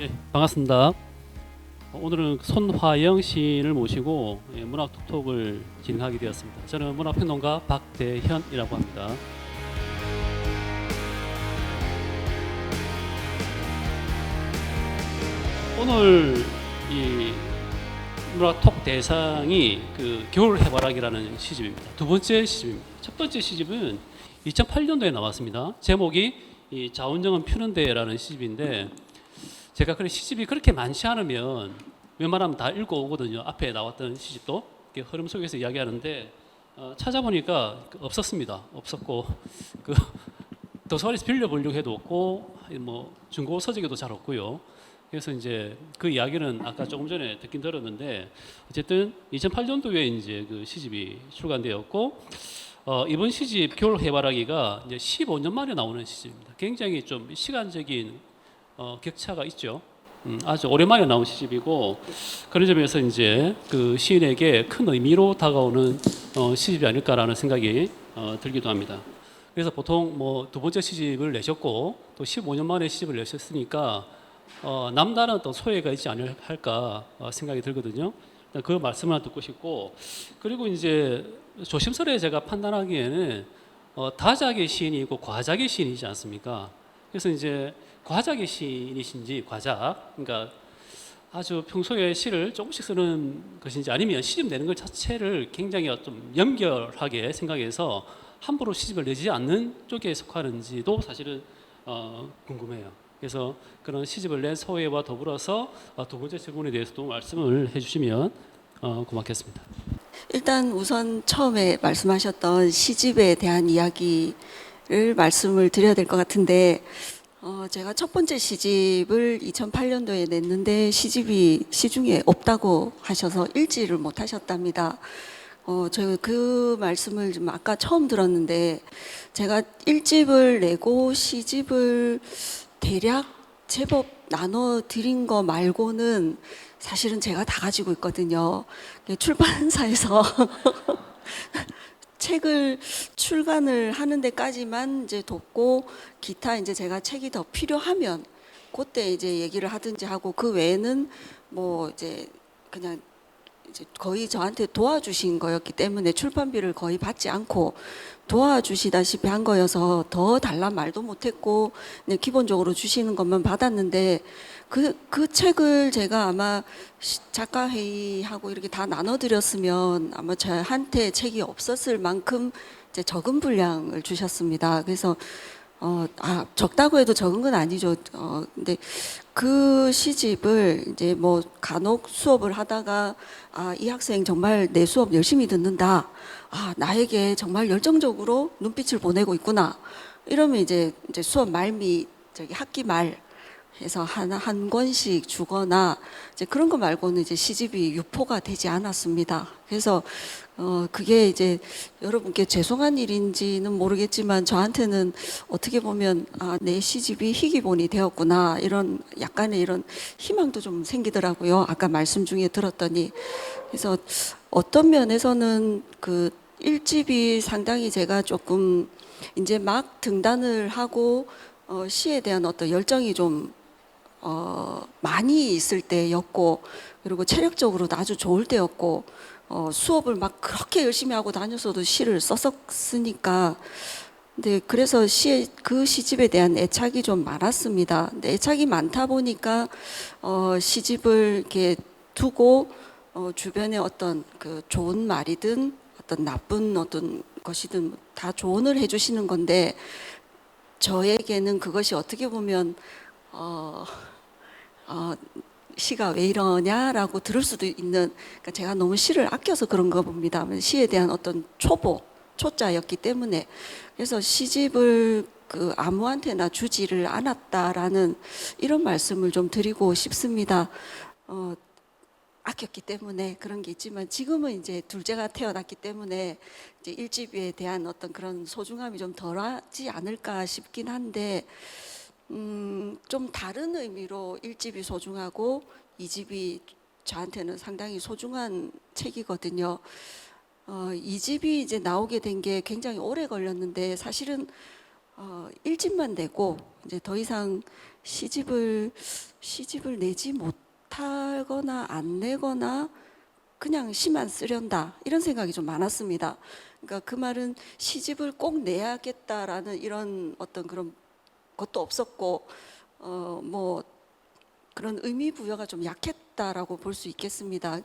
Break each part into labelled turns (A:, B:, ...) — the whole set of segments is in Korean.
A: 네, 반갑습니다. 오늘은 손화영 시인을 모시고 문학 톡톡을 진행하게 되었습니다. 저는 문학평론가 박대현이라고 합니다. 오늘 이 문학톡 대상이 그 겨울 해바라기라는 시집입니다. 두 번째 시집입니다. 첫 번째 시집은 2008년도에 나왔습니다. 제목이 이 자운정은 푸는데라는 시집인데, 제가 그런 시집이 그렇게 많지 않으면 웬만하면 다 읽어오거든요. 앞에 나왔던 시집도 흐름 속에서 이야기하는데 찾아보니까 없었습니다. 없었고 그 도서관에서 빌려보려고 해도 없고 뭐 중고 서적에도 잘 없고요. 그래서 이제 그 이야기는 아까 조금 전에 듣긴 들었는데, 어쨌든 2008년도에 이제 그 시집이 출간되었고, 이번 시집 겨울 해바라기가 이제 15년 만에 나오는 시집입니다. 굉장히 좀 시간적인 격차가 있죠. 아주 오랜만에 나온 시집이고, 그런 점에서 이제 그 시인에게 큰 의미로 다가오는 시집이 아닐까라는 생각이 들기도 합니다. 그래서 보통 뭐 두 번째 시집을 내셨고 또 15년 만에 시집을 내셨으니까 남다른 또 소외가 있지 않을까 생각이 들거든요. 그 말씀을 듣고 싶고, 그리고 이제 조심스레 제가 판단하기에는 다작의 시인이 있고 과작의 시인이지 않습니까? 그래서 이제 과작의 시인이신지, 과작, 그러니까 아주 평소에 시를 조금씩 쓰는 것인지, 아니면 시집 내는 것 자체를 굉장히 좀 연결하게 생각해서 함부로 시집을 내지 않는 쪽에 속하는지도 사실은 궁금해요. 그래서 그런 시집을 낸 소회와 더불어서 두 번째 질문에 대해서도 말씀을 해주시면 고맙겠습니다.
B: 일단 우선 처음에 말씀하셨던 시집에 대한 이야기를 말씀을 드려야 될 것 같은데, 제가 첫 번째 시집을 2008년도에 냈는데 시집이 시중에 없다고 하셔서 읽지를 못하셨답니다. 제가 그 말씀을 좀 아까 처음 들었는데, 제가 1집을 내고 시집을 대략 제법 나눠 드린 거 말고는 사실은 제가 다 가지고 있거든요. 출판사에서 책을 출간을 하는 데까지만 이제 돕고, 기타 이제 제가 책이 더 필요하면 그때 이제 얘기를 하든지 하고, 그 외에는 뭐 이제 그냥 이제 거의 저한테 도와주신 거였기 때문에 출판비를 거의 받지 않고 도와주시다시피 한 거여서 더 달라 말도 못했고, 그냥 기본적으로 주시는 것만 받았는데, 그 책을 제가 아마 작가 회의하고 이렇게 다 나눠드렸으면 아마 저한테 책이 없었을 만큼 이제 적은 분량을 주셨습니다. 그래서 적다고 해도 적은 건 아니죠. 근데 그 시집을 이제 뭐 간혹 수업을 하다가, 이 학생 정말 내 수업 열심히 듣는다. 나에게 정말 열정적으로 눈빛을 보내고 있구나. 이러면 이제 수업 말미, 학기 말 해서 한 권씩 주거나 이제 그런 거 말고는 이제 시집이 유포가 되지 않았습니다. 그래서 그게 이제 여러분께 죄송한 일인지는 모르겠지만, 저한테는 어떻게 보면 내 시집이 희귀본이 되었구나, 이런 약간의 이런 희망도 좀 생기더라고요. 아까 말씀 중에 들었더니. 그래서 어떤 면에서는 그 1집이 상당히 제가 조금 이제 막 등단을 하고 시에 대한 어떤 열정이 좀 많이 있을 때였고, 그리고 체력적으로도 아주 좋을 때였고, 수업을 막 그렇게 열심히 하고 다녔어도 시를 썼었으니까. 근데 그래서 그 시집에 대한 애착이 좀 많았습니다. 근데 애착이 많다 보니까 시집을 이렇게 두고 주변에 어떤 그 좋은 말이든 어떤 나쁜 어떤 것이든 다 조언을 해주시는 건데, 저에게는 그것이 어떻게 보면 시가 왜 이러냐라고 들을 수도 있는, 그러니까 제가 너무 시를 아껴서 그런 거 봅니다. 시에 대한 어떤 초자였기 때문에. 그래서 시집을 아무한테나 주지를 않았다라는 이런 말씀을 좀 드리고 싶습니다. 아꼈기 때문에 그런 게 있지만, 지금은 이제 둘째가 태어났기 때문에 이제 1집에 대한 어떤 그런 소중함이 좀 덜하지 않을까 싶긴 한데, 좀 다른 의미로 1집이 소중하고 2집이 저한테는 상당히 소중한 책이거든요. 2집이 이제 나오게 된 게 굉장히 오래 걸렸는데, 사실은 일집만 내고 이제 더 이상 시집을 내지 못하거나 안 내거나 그냥 시만 쓰련다 이런 생각이 좀 많았습니다. 그러니까 그 말은 시집을 꼭 내야겠다라는 이런 어떤 그런 것도 없었고 뭐 그런 의미 부여가 좀 약했다라고 볼 수 있겠습니다.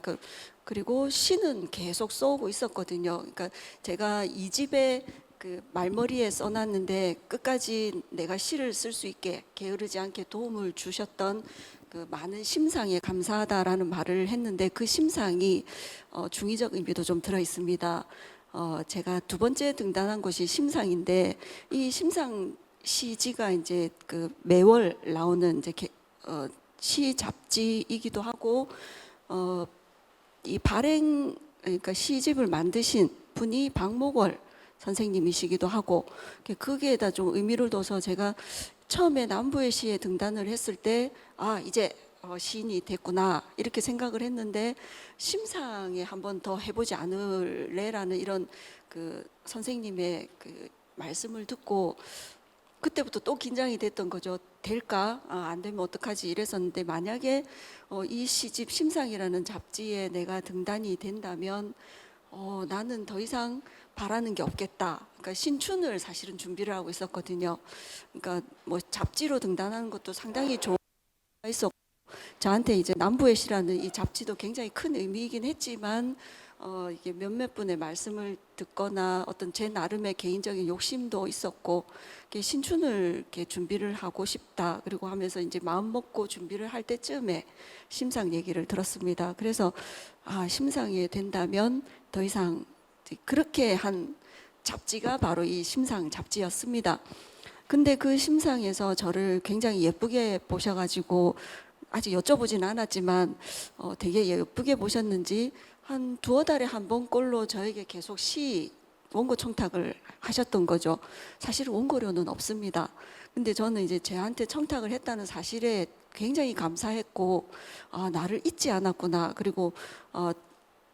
B: 그리고 시는 계속 써오고 있었거든요. 그러니까 제가 이 집에 그 말머리에 써놨는데 끝까지 내가 시를 쓸 수 있게 게으르지 않게 도움을 주셨던 그 많은 심상에 감사하다라는 말을 했는데 그 심상이 중의적 의미도 좀 들어 있습니다. 제가 두 번째 등단한 곳이 심상인데 이 심상 시지가 이제 그 매월 나오는 이제 시 잡지이기도 하고 이 발행 그러니까 시집을 만드신 분이 박목월 선생님이시기도 하고 거기에다 좀 의미를 둬서 제가 처음에 남부의 시에 등단을 했을 때 이제 시인이 됐구나 이렇게 생각을 했는데 심상에 한번 더 해보지 않을래라는 이런 그 선생님의 그 말씀을 듣고 그때부터 또 긴장이 됐던 거죠. 될까? 안 되면 어떡하지? 이랬었는데 만약에 이 시집 심상이라는 잡지에 내가 등단이 된다면 나는 더 이상 바라는 게 없겠다. 그러니까 신춘을 사실은 준비를 하고 있었거든요. 그러니까 뭐 잡지로 등단하는 것도 상당히 좋은 가 있었고 저한테 이제 남부의 시라는 이 잡지도 굉장히 큰 의미이긴 했지만 이게 몇몇 분의 말씀을 듣거나 어떤 제 나름의 개인적인 욕심도 있었고 신춘을 이렇게 준비를 하고 싶다 그리고 하면서 이제 마음 먹고 준비를 할 때쯤에 심상 얘기를 들었습니다. 그래서 심상이 된다면 더 이상 그렇게 한 잡지가 바로 이 심상 잡지였습니다. 근데 그 심상에서 저를 굉장히 예쁘게 보셔가지고 아직 여쭤보진 않았지만 되게 예쁘게 보셨는지 한 두어 달에 한 번꼴로 저에게 계속 시 원고 청탁을 하셨던 거죠. 사실 원고료는 없습니다. 근데 저는 이제 저한테 청탁을 했다는 사실에 굉장히 감사했고 나를 잊지 않았구나. 그리고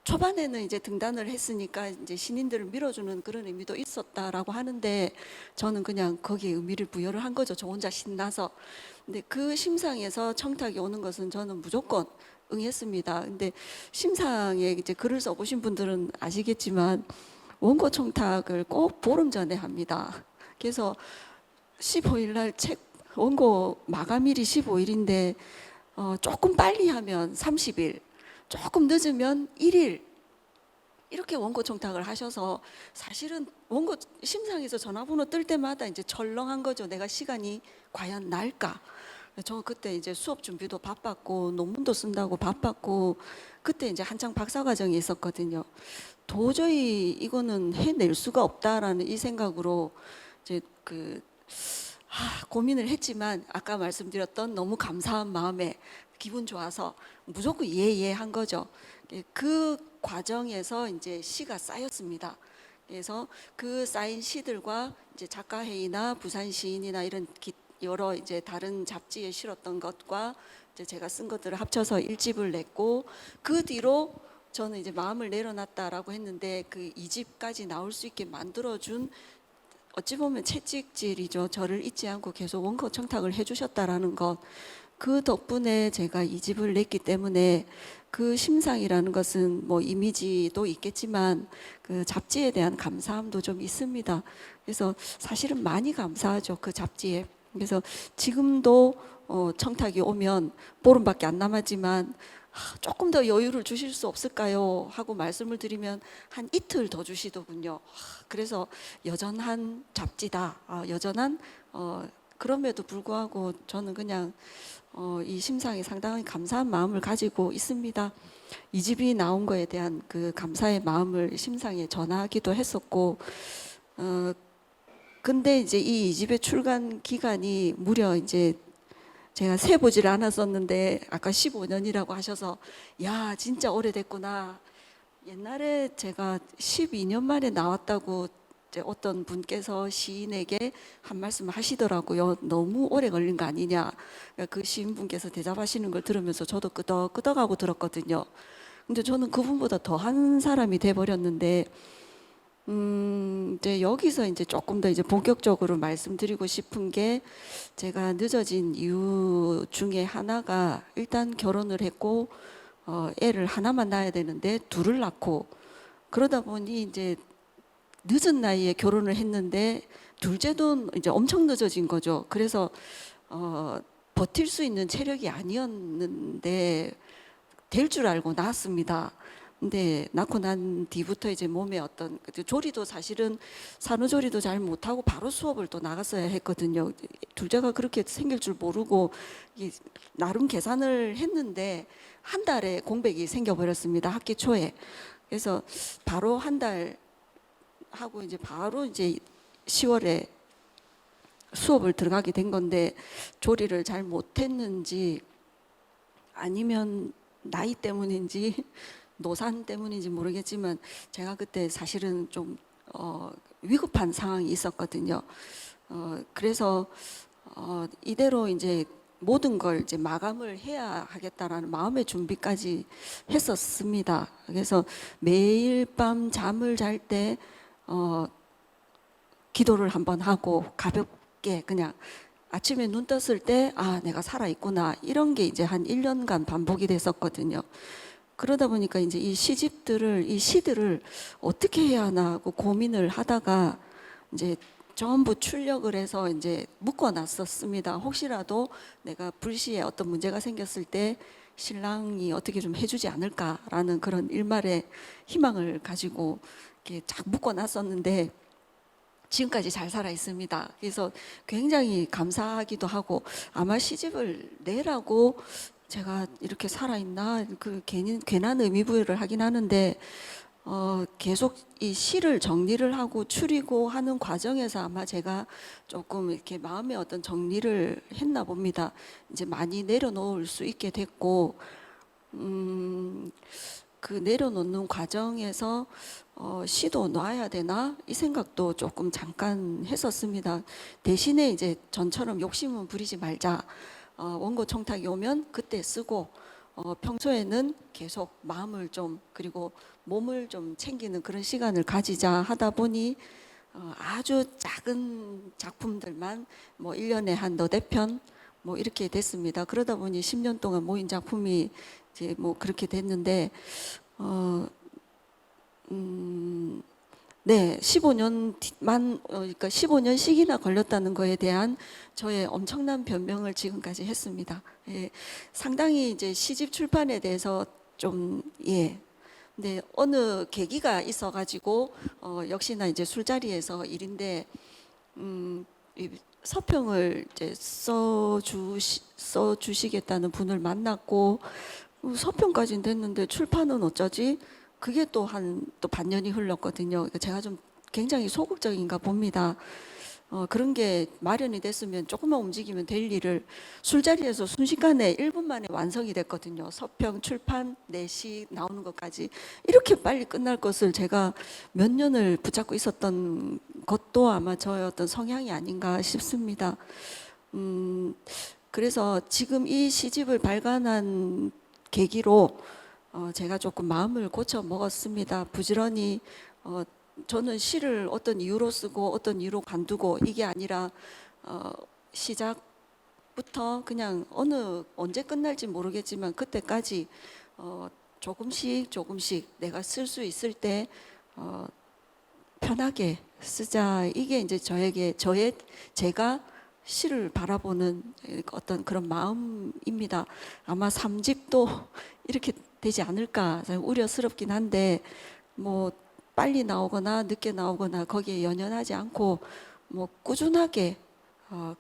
B: 초반에는 이제 등단을 했으니까 이제 신인들을 밀어주는 그런 의미도 있었다라고 하는데 저는 그냥 거기에 의미를 부여를 한 거죠. 저 혼자 신나서. 근데 그 심상에서 청탁이 오는 것은 저는 무조건 응했습니다. 근데 심상에 이제 글을 써보신 분들은 아시겠지만 원고 청탁을 꼭 보름 전에 합니다. 그래서 15일 날 책 원고 마감일이 15일인데 조금 빨리 하면 30일, 조금 늦으면 1일 이렇게 원고 청탁을 하셔서 사실은 원고 심상에서 전화번호 뜰 때마다 이제 철렁한 거죠. 내가 시간이 과연 날까? 저 그때 이제 수업 준비도 바빴고 논문도 쓴다고 바빴고 그때 이제 한창 박사과정이 있었거든요. 도저히 이거는 해낼 수가 없다라는 이 생각으로 이제 고민을 했지만 아까 말씀드렸던 너무 감사한 마음에 기분 좋아서 무조건 예예 한 거죠. 그 과정에서 이제 시가 쌓였습니다. 그래서 그 쌓인 시들과 이제 작가회의나 부산 시인이나 이런 여러 이제 다른 잡지에 실었던 것과 이제 제가 쓴 것들을 합쳐서 1집을 냈고 그 뒤로 저는 이제 마음을 내려놨다라고 했는데 그 2집까지 나올 수 있게 만들어준 어찌 보면 채찍질이죠. 저를 잊지 않고 계속 원고 청탁을 해주셨다라는 것. 그 덕분에 제가 2집을 냈기 때문에 그 심상이라는 것은 뭐 이미지도 있겠지만 그 잡지에 대한 감사함도 좀 있습니다. 그래서 사실은 많이 감사하죠. 그 잡지에. 그래서 지금도 청탁이 오면 보름밖에 안 남았지만 조금 더 여유를 주실 수 없을까요? 하고 말씀을 드리면 한 이틀 더 주시더군요. 그래서 여전한 잡지다. 여전한 그럼에도 불구하고 저는 그냥 이 심상에 상당히 감사한 마음을 가지고 있습니다. 이 집이 나온 거에 대한 그 감사의 마음을 심상에 전하기도 했었고 근데 이제 이 집의 출간 기간이 무려 이제 제가 세보질 않았었는데 아까 15년이라고 하셔서 야 진짜 오래됐구나. 옛날에 제가 12년 만에 나왔다고 이제 어떤 분께서 시인에게 한 말씀 하시더라고요. 너무 오래 걸린 거 아니냐. 그러니까 그 시인분께서 대답하시는 걸 들으면서 저도 끄덕끄덕하고 들었거든요. 근데 저는 그분보다 더 한 사람이 돼버렸는데 이제 여기서 이제 조금 더 이제 본격적으로 말씀드리고 싶은 게 제가 늦어진 이유 중에 하나가 일단 결혼을 했고 애를 하나만 낳아야 되는데 둘을 낳고 그러다 보니 이제 늦은 나이에 결혼을 했는데 둘째도 이제 엄청 늦어진 거죠. 그래서 버틸 수 있는 체력이 아니었는데 될 줄 알고 낳았습니다. 근데 낳고 난 뒤부터 이제 몸에 어떤 조리도 사실은 산후조리도 잘 못하고 바로 수업을 또 나갔어야 했거든요. 둘째가 그렇게 생길 줄 모르고 나름 계산을 했는데 한 달에 공백이 생겨버렸습니다. 학기 초에. 그래서 바로 한 달 하고 이제 바로 이제 10월에 수업을 들어가게 된 건데 조리를 잘 못했는지 아니면 나이 때문인지 노산 때문인지 모르겠지만 제가 그때 사실은 좀 위급한 상황이 있었거든요. 그래서 이대로 이제 모든 걸 이제 마감을 해야 하겠다라는 마음의 준비까지 했었습니다. 그래서 매일 밤 잠을 잘 때 기도를 한번 하고 가볍게 그냥 아침에 눈 떴을 때 아, 내가 살아 있구나. 이런 게 이제 한 1년간 반복이 됐었거든요. 그러다 보니까 이제 이 시들을 어떻게 해야 하나 하고 고민을 하다가 이제 전부 출력을 해서 이제 묶어 놨었습니다. 혹시라도 내가 불시에 어떤 문제가 생겼을 때 신랑이 어떻게 좀 해주지 않을까라는 그런 일말의 희망을 가지고 이렇게 쫙 묶어 놨었는데 지금까지 잘 살아 있습니다. 그래서 굉장히 감사하기도 하고 아마 시집을 내라고 제가 이렇게 살아있나 그 괜한 의미 부여를 하긴 하는데 계속 이 시를 정리를 하고 추리고 하는 과정에서 아마 제가 조금 이렇게 마음의 어떤 정리를 했나 봅니다. 이제 많이 내려놓을 수 있게 됐고 그 내려놓는 과정에서 시도 놔야 되나 이 생각도 조금 잠깐 했었습니다. 대신에 이제 전처럼 욕심은 부리지 말자. 원고 청탁이 오면 그때 쓰고 평소에는 계속 마음을 좀 그리고 몸을 좀 챙기는 그런 시간을 가지자 하다 보니 아주 작은 작품들만 뭐 1년에 한 너댓 편 뭐 이렇게 됐습니다. 그러다 보니 10년 동안 모인 작품이 이제 뭐 그렇게 됐는데 네, 15년만 그러니까 15년씩이나 걸렸다는 거에 대한 저의 엄청난 변명을 지금까지 했습니다. 예, 상당히 이제 시집 출판에 대해서 좀 예. 근데 어느 계기가 있어가지고 역시나 이제 술자리에서 일인데 이 서평을 이제 써주시겠다는 분을 만났고 서평까지는 됐는데 출판은 어쩌지? 그게 또 반년이 흘렀거든요. 그러니까 제가 좀 굉장히 소극적인가 봅니다. 그런 게 마련이 됐으면 조금만 움직이면 될 일을 술자리에서 순식간에 1분 만에 완성이 됐거든요. 서평, 출판, 내시 나오는 것까지 이렇게 빨리 끝날 것을 제가 몇 년을 붙잡고 있었던 것도 아마 저의 어떤 성향이 아닌가 싶습니다. 그래서 지금 이 시집을 발간한 계기로 제가 조금 마음을 고쳐 먹었습니다. 부지런히 저는 시를 어떤 이유로 쓰고 어떤 이유로 관두고 이게 아니라 시작부터 그냥 언제 끝날지 모르겠지만 그때까지 조금씩 내가 쓸 수 있을 때 편하게 쓰자. 이게 이제 제가 시를 바라보는 어떤 그런 마음입니다. 아마 3집도 이렇게 되지 않을까 우려스럽긴 한데 뭐 빨리 나오거나 늦게 나오거나 거기에 연연하지 않고 뭐 꾸준하게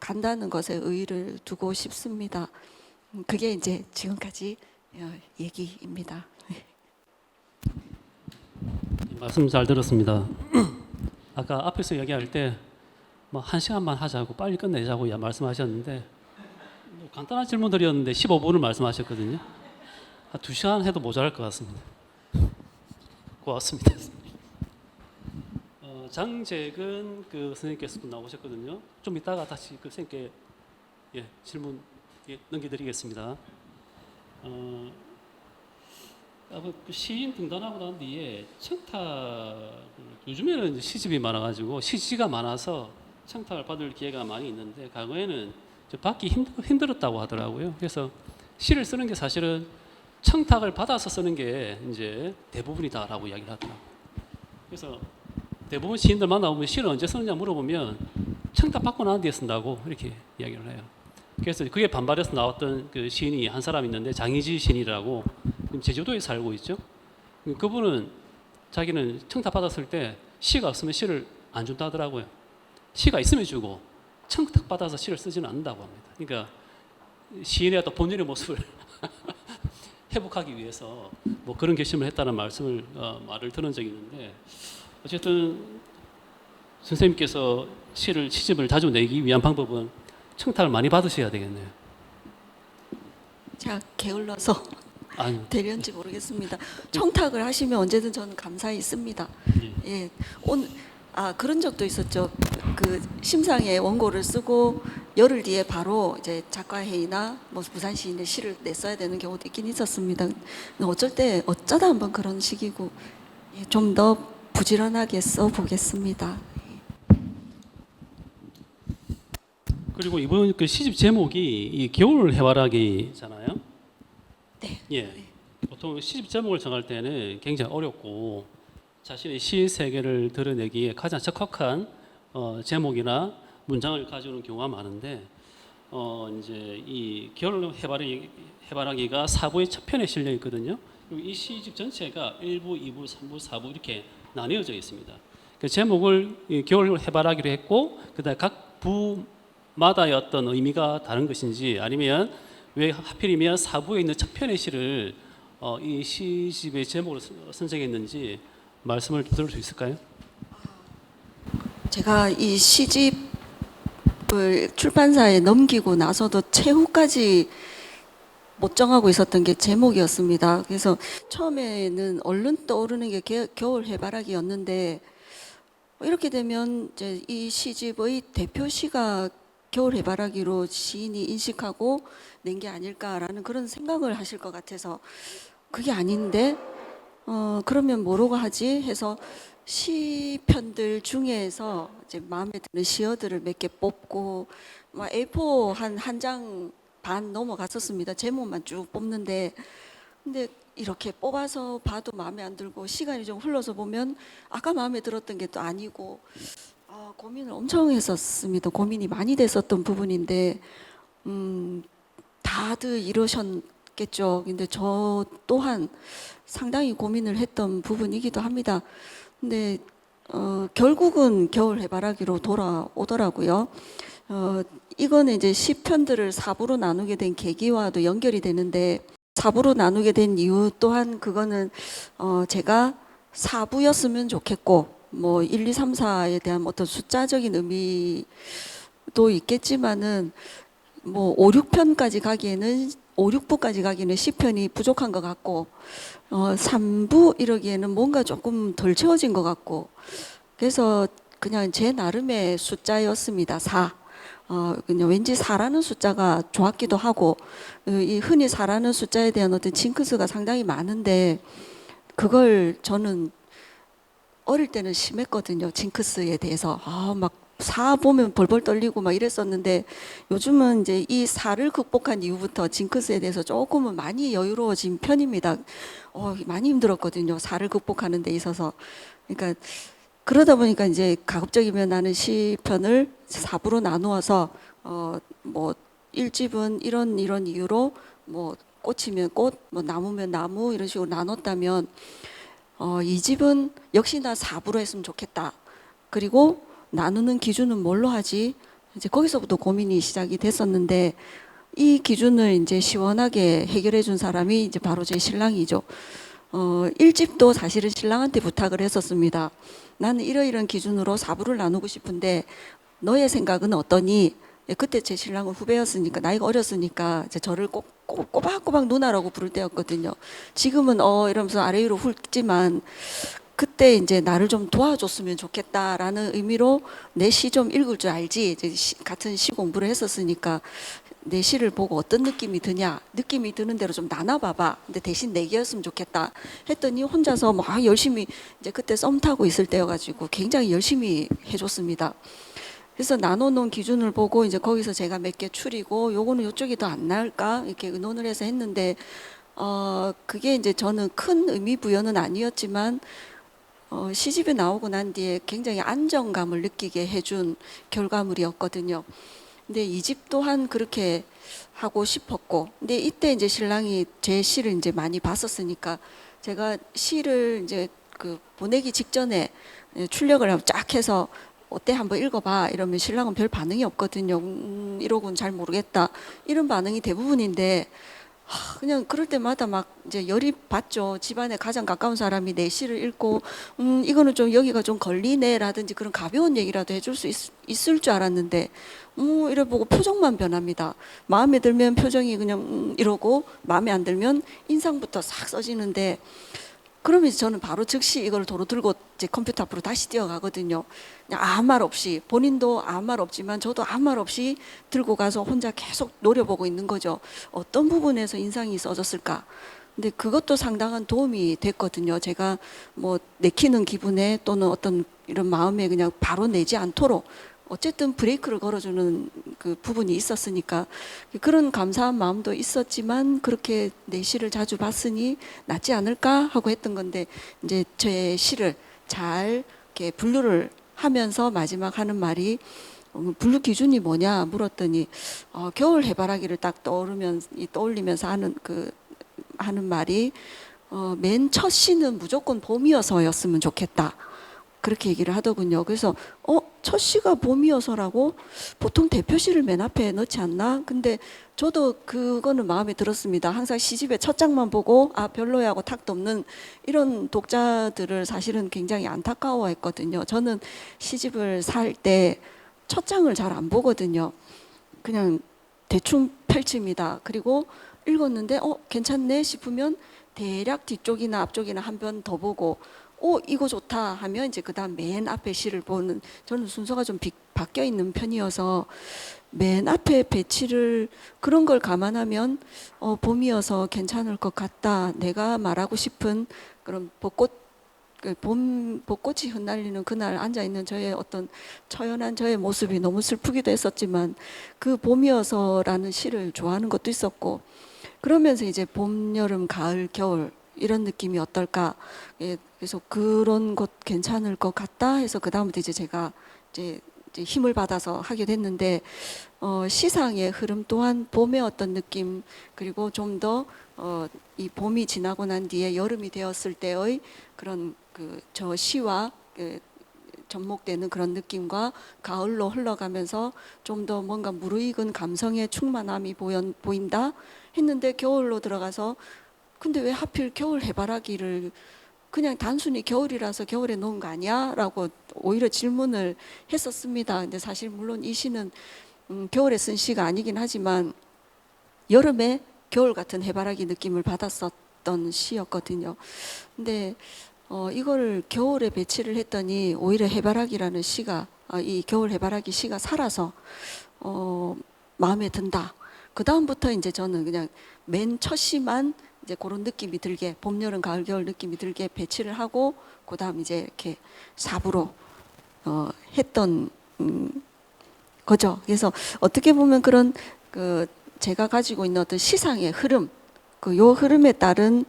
B: 간다는 것에 의의를 두고 싶습니다. 그게 이제 지금까지 얘기입니다.
A: 말씀 잘 들었습니다. 아까 앞에서 이야기할 때 뭐 1시간만 하자고 빨리 끝내자고 말씀하셨는데 뭐 간단한 질문들이었는데 15분을 말씀하셨거든요. 한 2시간 해도 모자랄 것 같습니다. 고맙습니다. 장재근 그 선생님께서 나오셨거든요. 좀 이따가 다시 그 선생님께 질문 넘겨드리겠습니다. 그 시인 등단하고 난 뒤에 청탁 요즘에는 이제 시집이 많아가지고 시지가 많아서 청탁을 받을 기회가 많이 있는데 과거에는 받기 힘들었다고 하더라고요. 그래서 시를 쓰는 게 사실은 청탁을 받아서 쓰는 게 이제 대부분이다라고 이야기를 하더라고요. 그래서 대부분 시인들 만나보면 시를 언제 쓰느냐 물어보면 청탁 받고 난 뒤에 쓴다고 이렇게 이야기를 해요. 그래서 그게 반발해서 나왔던 그 시인이 한 사람 있는데 장희지 시인이라고 제주도에 살고 있죠. 그분은 자기는 청탁 받았을 때 시가 없으면 시를 안 준다 하더라고요. 시가 있으면 주고 청탁 받아서 시를 쓰지는 않는다고 합니다. 그러니까 시인의 어떤 본연의 모습을 회복하기 위해서 뭐 그런 결심을 했다는 말을 들은 적이 있는데 어쨌든 선생님께서 시집을 자주 내기 위한 방법은 청탁을 많이 받으셔야 되겠네요.
B: 제가 게을러서
A: 아니,
B: 되려는지 모르겠습니다. 청탁을 하시면 언제든 저는 감사히 씁니다.
A: 예.
B: 예, 오늘 그런 적도 있었죠. 그 심상의 원고를 쓰고 열흘 뒤에 바로 이제 작가회의나 뭐 부산시인의 시를 냈어야 되는 경우도 있긴 있었습니다. 근데 어쩌다 한번 그런 식이고 예, 좀 더 부지런하게 써보겠습니다.
A: 그리고 이번 그 시집 제목이 이 겨울 해바라기잖아요.
B: 네.
A: 예. 보통 시집 제목을 정할 때는 굉장히 어렵고 자신의 시 세계를 드러내기에 가장 적합한 제목이나 문장을 가져오는 경우가 많은데 이제 이 겨울 해바라기가 4부의 첫 편에 실려 있거든요. 그리고 이 시집 전체가 1부, 2부, 3부, 4부 이렇게 나뉘어져 있습니다. 그 제목을 이 겨울 해바라기로 했고 그다음에 각 부마다의 어떤 의미가 다른 것인지 아니면 왜 하필이면 4부에 있는 첫 편의 시를 이 시집의 제목으로 선정했는지 말씀을 들을 수 있을까요?
B: 제가 이 시집을 출판사에 넘기고 나서도 최후까지 못 정하고 있었던 게 제목이었습니다. 그래서 처음에는 얼른 떠오르는 게 겨울 해바라기였는데 이렇게 되면 이제 이 시집의 대표시가 겨울 해바라기로 시인이 인식하고 낸 게 아닐까라는 그런 생각을 하실 것 같아서 그게 아닌데 그러면 뭐라고 하지 해서 시편들 중에서 이제 마음에 드는 시어들을 몇 개 뽑고 막 A4 한 장 반 넘어갔었습니다. 제목만 쭉 뽑는데 근데 이렇게 뽑아서 봐도 마음에 안 들고 시간이 좀 흘러서 보면 아까 마음에 들었던 게 또 아니고 고민을 엄청 했었습니다. 고민이 많이 됐었던 부분인데 다들 이러셨겠죠. 근데 저 또한 상당히 고민을 했던 부분이기도 합니다. 근데 결국은 겨울 해바라기로 돌아오더라고요. 이거는 이제 시편들을 4부로 나누게 된 계기와도 연결이 되는데 4부로 나누게 된 이유 또한 그거는 제가 4부였으면 좋겠고 뭐 1, 2, 3, 4에 대한 어떤 숫자적인 의미도 있겠지만은 뭐 5, 6편까지 가기에는 5, 6부까지 가기에는 시편이 부족한 것 같고 3부 이러기에는 뭔가 조금 덜 채워진 것 같고 그래서 그냥 제 나름의 숫자였습니다. 4. 그냥 왠지 4라는 숫자가 좋았기도 하고 이 흔히 4라는 숫자에 대한 어떤 징크스가 상당히 많은데 그걸 저는 어릴 때는 심했거든요. 징크스에 대해서 막 4 보면 벌벌 떨리고 막 이랬었는데 요즘은 이제 이 4를 극복한 이후부터 징크스에 대해서 조금은 많이 여유로워진 편입니다. 많이 힘들었거든요. 4를 극복하는 데 있어서. 그러니까 그러다 보니까 이제 가급적이면 나는 시편을 4부로 나누어서 뭐 1집은 이런 이유로 뭐 꽃이면 꽃, 뭐 나무면 나무 이런 식으로 나눴다면 2집은 역시나 4부로 했으면 좋겠다. 그리고 나누는 기준은 뭘로 하지? 이제 거기서부터 고민이 시작이 됐었는데 이 기준을 이제 시원하게 해결해 준 사람이 이제 바로 제 신랑이죠. 1집도 사실은 신랑한테 부탁을 했었습니다. 나는 이러이런 기준으로 4부를 나누고 싶은데 너의 생각은 어떠니? 그때 제 신랑은 후배였으니까 나이가 어렸으니까 이제 저를 꼬박꼬박 누나라고 부를 때였거든요. 지금은 이러면서 아래 위로 훑지만 그때 이제 나를 좀 도와줬으면 좋겠다라는 의미로 내 시 좀 읽을 줄 알지 이제 같은 시 공부를 했었으니까 내 시를 보고 어떤 느낌이 드냐, 느낌이 드는 대로 좀 나눠봐봐. 근데 대신 네 개였으면 좋겠다 했더니 혼자서 막 열심히, 이제 그때 썸 타고 있을 때여가지고 굉장히 열심히 해줬습니다. 그래서 나눠놓은 기준을 보고 이제 거기서 제가 몇 개 추리고 요거는 이쪽이 더 안 나을까 이렇게 의논을 해서 했는데, 그게 이제 저는 큰 의미 부여는 아니었지만 시집에 나오고 난 뒤에 굉장히 안정감을 느끼게 해준 결과물이었거든요. 근데 이 집 또한 그렇게 하고 싶었고, 근데 이때 이제 신랑이 제 시를 이제 많이 봤었으니까 제가 시를 이제 그 보내기 직전에 출력을 쫙 해서 어때 한번 읽어봐 이러면 신랑은 별 반응이 없거든요. 이러고는 잘 모르겠다 이런 반응이 대부분인데, 그냥 그럴 때마다 막 이제 열이 받죠. 집안에 가장 가까운 사람이 내 시를 읽고 이거는 좀 여기가 좀 걸리네라든지 그런 가벼운 얘기라도 해줄 수 있을 줄 알았는데 이래 보고 표정만 변합니다. 마음에 들면 표정이 그냥 이러고 마음에 안 들면 인상부터 싹 써지는데, 그러면 저는 바로 즉시 이걸 도로 들고 이제 컴퓨터 앞으로 다시 뛰어가거든요. 그냥 아무 말 없이, 본인도 아무 말 없지만 저도 아무 말 없이 들고 가서 혼자 계속 노려보고 있는 거죠. 어떤 부분에서 인상이 써졌을까? 근데 그것도 상당한 도움이 됐거든요. 제가 뭐 내키는 기분에 또는 어떤 이런 마음에 그냥 바로 내지 않도록 어쨌든 브레이크를 걸어주는 그 부분이 있었으니까 그런 감사한 마음도 있었지만, 그렇게 내 시를 자주 봤으니 낫지 않을까 하고 했던 건데, 이제 제 시를 잘 이렇게 분류를 하면서 마지막 하는 말이 분류 기준이 뭐냐 물었더니 겨울 해바라기를 딱 떠올리면서 하는 말이 맨 첫 시는 무조건 봄이어서였으면 좋겠다. 그렇게 얘기를 하더군요. 그래서 첫 시가 봄이어서라고? 보통 대표시를 맨 앞에 넣지 않나? 근데 저도 그거는 마음에 들었습니다. 항상 시집의 첫 장만 보고 별로야 하고 탁도 없는 이런 독자들을 사실은 굉장히 안타까워했거든요. 저는 시집을 살 때 첫 장을 잘 안 보거든요. 그냥 대충 펼칩니다. 그리고 읽었는데 괜찮네 싶으면 대략 뒤쪽이나 앞쪽이나 한 번 더 보고 이거 좋다 하면 이제 그다음 맨 앞에 시를 보는, 저는 순서가 좀 바뀌어 있는 편이어서 맨 앞에 배치를, 그런 걸 감안하면 봄이어서 괜찮을 것 같다. 내가 말하고 싶은 그런 벚꽃이 흩날리는 그날 앉아 있는 저의 어떤 처연한 저의 모습이 너무 슬프기도 했었지만, 그 봄이어서라는 시를 좋아하는 것도 있었고, 그러면서 이제 봄, 여름, 가을, 겨울 이런 느낌이 어떨까? 그래서 그런 것 괜찮을 것 같다 해서 그 다음부터 이제 제가 이제 힘을 받아서 하게 됐는데, 시상의 흐름 또한 봄의 어떤 느낌, 그리고 좀 더 이 봄이 지나고 난 뒤에 여름이 되었을 때의 그런 저 시와 접목되는 그런 느낌과 가을로 흘러가면서 좀 더 뭔가 무르익은 감성의 충만함이 보인다 했는데, 겨울로 들어가서 근데 왜 하필 겨울 해바라기를 그냥 단순히 겨울이라서 겨울에 놓은 거 아니야? 라고 오히려 질문을 했었습니다. 근데 사실 물론 이 시는 겨울에 쓴 시가 아니긴 하지만 여름에 겨울 같은 해바라기 느낌을 받았었던 시였거든요. 근데 이걸 겨울에 배치를 했더니 오히려 해바라기라는 시가, 이 겨울 해바라기 시가 살아서 마음에 든다. 그 다음부터 이제 저는 그냥 맨 첫 시만 이제 그런 느낌이 들게, 봄, 여름, 가을, 겨울 느낌이 들게 배치를 하고, 그 다음 이제 이렇게 삽으로 했던 거죠. 그래서 어떻게 보면 그런 제가 가지고 있는 어떤 시상의 흐름, 요 흐름에 따른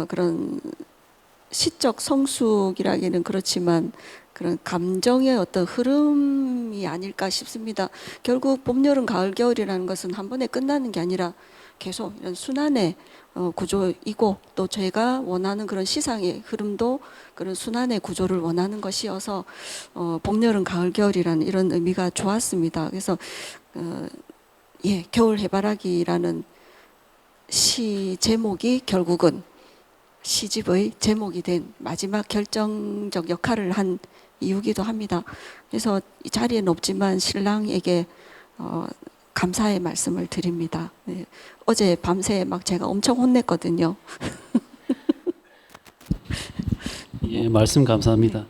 B: 그런 시적 성숙이라기는 그렇지만 그런 감정의 어떤 흐름이 아닐까 싶습니다. 결국 봄, 여름, 가을, 겨울이라는 것은 한 번에 끝나는 게 아니라 계속 이런 순환의 구조이고, 또 제가 원하는 그런 시상의 흐름도 그런 순환의 구조를 원하는 것이어서 봄, 여름, 가을, 겨울이라는 이런 의미가 좋았습니다. 그래서 겨울 해바라기라는 시 제목이 결국은 시집의 제목이 된 마지막 결정적 역할을 한 이유기도 합니다. 그래서 이 자리에는 없지만 신랑에게 감사의 말씀을 드립니다. 네. 어제 밤새 막 제가 엄청 혼냈거든요.
A: 예, 말씀 감사합니다.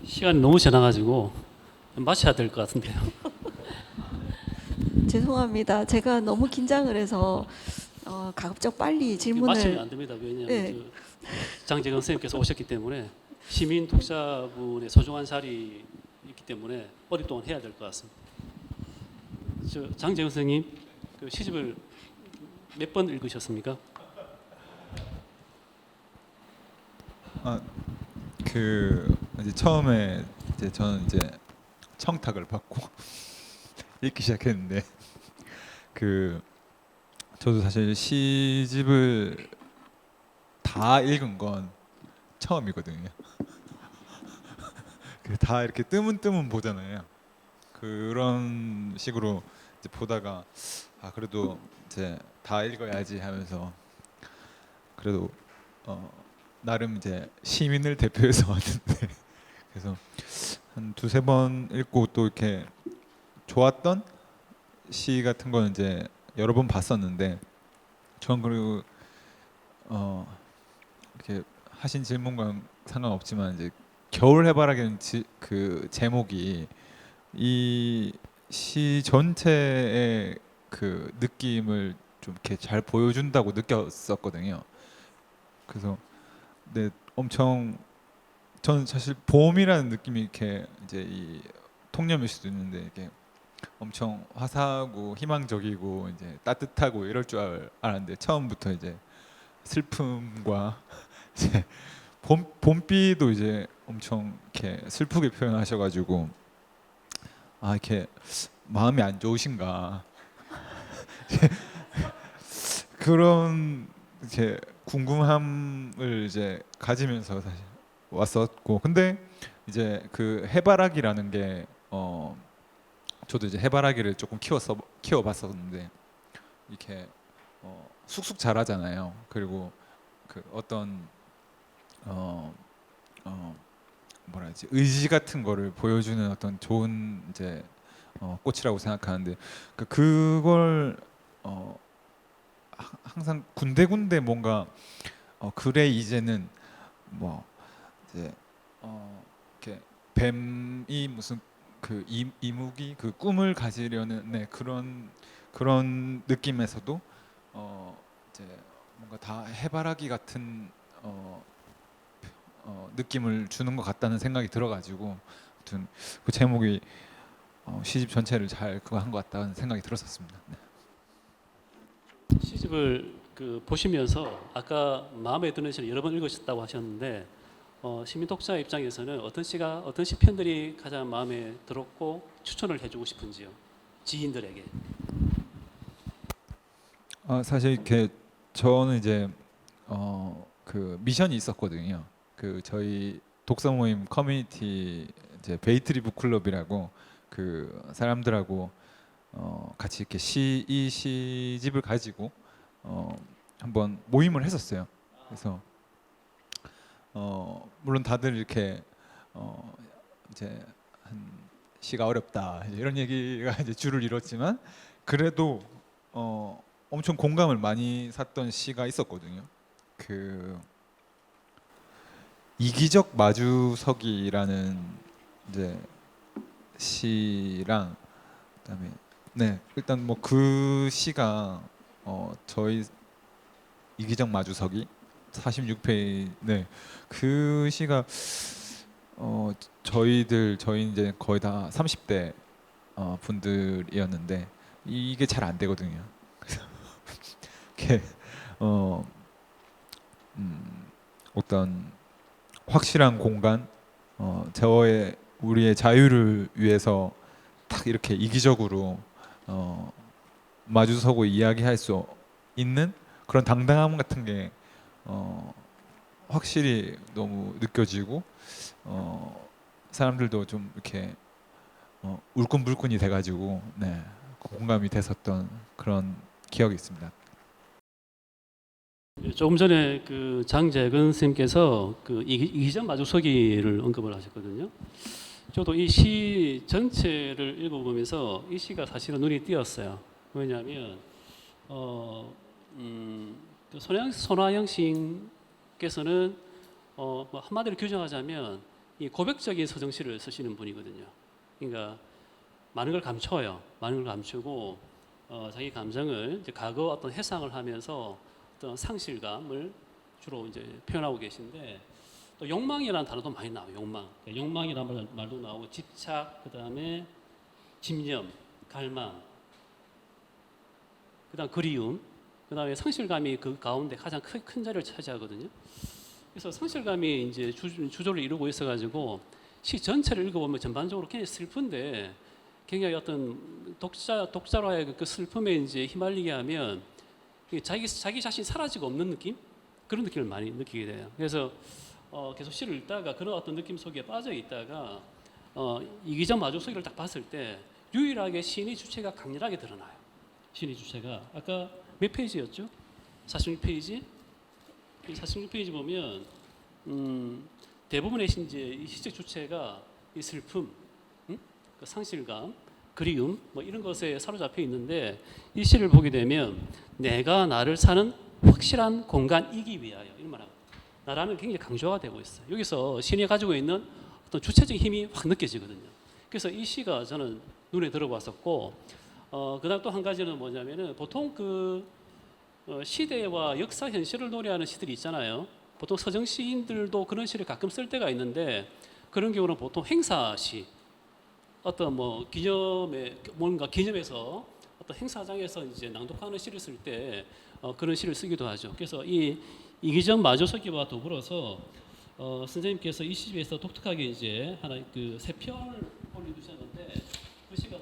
A: 시간이 너무 지나가지고 마쳐야 될 것 같은데요.
B: 죄송합니다. 제가 너무 긴장을 해서 가급적 빨리
A: 맞추면
B: 질문을
A: 안 됩니다. 왜냐하면
B: 네.
A: 장재근 선생님께서 오셨기 때문에 시민 독자분의 소중한 자리 있기 때문에 오랫동안 해야 될 것 같습니다. 장재근 선생님, 그 시집을 몇 번 읽으셨습니까?
C: 그 이제 처음에 이제 저는 이제 청탁을 받고 읽기 시작했는데 그 저도 사실 시집을 다 읽은 건 처음이거든요. 다 이렇게 뜨문뜨문 보잖아요. 그런 식으로 이제 보다가 그래도 이제 다 읽어야지 하면서 그래도 나름 이제 시민을 대표해서 왔는데 그래서 한 두세 번 읽고 또 이렇게 좋았던 시 같은 거는 이제 여러 번 봤었는데 전 그리고 이렇게 하신 질문과 상관없지만 이제 겨울 해바라기는 그 제목이 이 시 전체의 그 느낌을 좀 이렇게 잘 보여준다고 느꼈었거든요. 그래서 네, 엄청 저는 사실 봄이라는 느낌이 이렇게 이제 이 통념일 수도 있는데 이게 엄청 화사하고 희망적이고 이제 따뜻하고 이럴 줄 알았는데 처음부터 이제 슬픔과 이제 봄비도 이제 엄청 이렇게 슬프게 표현하셔가지고 이렇게 마음이 안 좋으신가 그런 이렇게 궁금함을 이제 가지면서 사실 왔었고 근데 이제 그 해바라기라는 게 저도 이제 해바라기를 조금 키워봤었는데 이렇게 쑥쑥 자라잖아요. 그리고 그 어떤 뭐라 해야지 의지 같은 거를 보여주는 어떤 좋은 이제 꽃이라고 생각하는데 그걸 항상 군데군데 뭔가 그래 이제는 뭐 이제 이렇게 뱀이 무슨 그 이무기 그 꿈을 가지려는 그런 느낌에서도 이제 뭔가 다 해바라기 같은 느낌을 주는 것 같다는 생각이 들어가지고 아무튼 그 제목이 시집 전체를 잘 그거 한 것 같다는 생각이 들었었습니다. 네.
A: 시집을 그 보시면서 아까 마음에 드는 시를 여러 번 읽으셨다고 하셨는데 시민 독자 입장에서는 어떤 시편들이 가장 마음에 들었고 추천을 해주고 싶은지요? 지인들에게.
C: 사실 이렇게 저는 이제 그 미션이 있었거든요. 그 저희 독서 모임 커뮤니티 이제 베이트리 북클럽이라고 그 사람들하고 같이 이렇게 이 시집을 가지고 한번 모임을 했었어요. 그래서 물론 다들 이렇게 이제 한 시가 어렵다 이런 얘기가 이제 줄을 이뤘지만 그래도 엄청 공감을 많이 샀던 시가 있었거든요. 그 이기적 마주서기라는 이제 시랑 그다음에 네 일단 뭐 그 시가 저희 이기적 마주서기 46페이지 네그 시가 저희 이제 거의 다 30대 분들이었는데 이게 잘 안 되거든요. 그래서 이렇게 어떤 확실한 공간, 우리의 자유를 위해서 딱 이렇게 이기적으로 마주서고 이야기할 수 있는 그런 당당함 같은 게 확실히 너무 느껴지고 사람들도 좀 이렇게 울끈불끈이 돼가지고 네, 공감이 됐었던 그런 기억이 있습니다.
A: 조금 전에 그 장재근 선생님께서 그 이기적 마주서기를 언급을 하셨거든요. 저도 이 시 전체를 읽어보면서 이 시가 사실은 눈이 띄었어요. 왜냐하면 그 손아영 시인께서는 뭐 한마디로 규정하자면 이 고백적인 서정시를 쓰시는 분이거든요. 그러니까 많은 걸 감춰요. 많은 걸 감추고 자기 감정을 이제 과거 어떤 회상을 하면서 어떤 상실감을 주로 이제 표현하고 계신데 또 욕망이라는 단어도 많이 나와요. 욕망이라는 말도 나오고 집착, 그다음에 집념, 갈망, 그다음 그리움, 그다음에 상실감이 그 가운데 가장 큰 자리를 차지하거든요. 그래서 상실감이 이제 주조를 이루고 있어가지고 시 전체를 읽어보면 전반적으로 굉장히 슬픈데 굉장히 어떤 독자로의 그 슬픔에 이제 휘말리게 하면 자기 자신이 사라지고 없는 느낌, 그런 느낌을 많이 느끼게 돼요. 그래서 계속 시를 읽다가 그런 어떤 느낌 속에 빠져 있다가 이기적 마주서기를 딱 봤을 때 유일하게 시인의 주체가 강렬하게 드러나요. 시인의 주체가 아까 몇 페이지였죠? 46페이지. 46페이지 보면 대부분의 이제 이 시적 주체가 이 슬픔, 그 상실감, 그리움 뭐 이런 것에 사로잡혀 있는데 이 시를 보게 되면 내가 나를 사는 확실한 공간이기 위하여 이런 말합니다. 나라는 굉장히 강조가 되고 있어요. 여기서 시인이 가지고 있는 어떤 주체적인 힘이 확 느껴지거든요. 그래서 이 시가 저는 눈에 들어봤었고 그다음 또 한 가지는 뭐냐면은 보통 그 시대와 역사 현실을 노래하는 시들이 있잖아요. 보통 서정 시인들도 그런 시를 가끔 쓸 때가 있는데 그런 경우는 보통 행사시, 어떤 뭐 기념에 뭔가 기념에서 어떤 행사장에서 이제 낭독하는 시를 쓸 때 그런 시를 쓰기도 하죠. 그래서 이 이기적 마주서기와 더불어서 선생님께서 이 시집에서 독특하게 이제 하나 그 세 편을 올려두셨는데 그 시가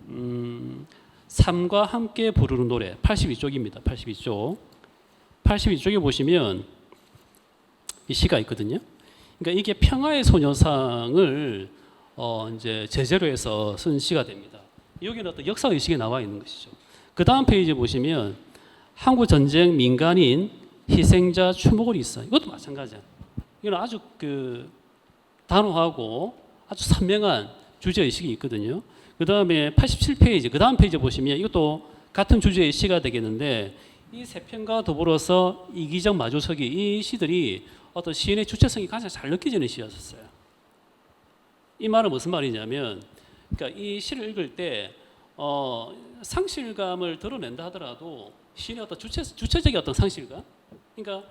A: 뭐냐면 삶과 함께 부르는 노래 82쪽입니다. 82쪽. 82쪽에 보시면 이 시가 있거든요. 그러니까 이게 평화의 소녀상을 이제 제재로 해서 쓴 시가 됩니다. 여기는 어떤 역사 의식이 나와 있는 것이죠. 그 다음 페이지 보시면 한국 전쟁 민간인 희생자 추모글이 있어요. 이것도 마찬가지야. 이건 아주 그 단호하고 아주 선명한 주제 의식이 있거든요. 그 다음에 87페이지, 그 다음 페이지 보시면 이것도 같은 주제의 시가 되겠는데 이 세 편과 더불어서 이기적 마주서기 이 시들이 어떤 시인의 주체성이 가장 잘 느껴지는 시였었어요. 이 말은 무슨 말이냐면, 그러니까 이 시를 읽을 때 상실감을 드러낸다 하더라도 시인의 어떤 주체적인 어떤 상실감, 그러니까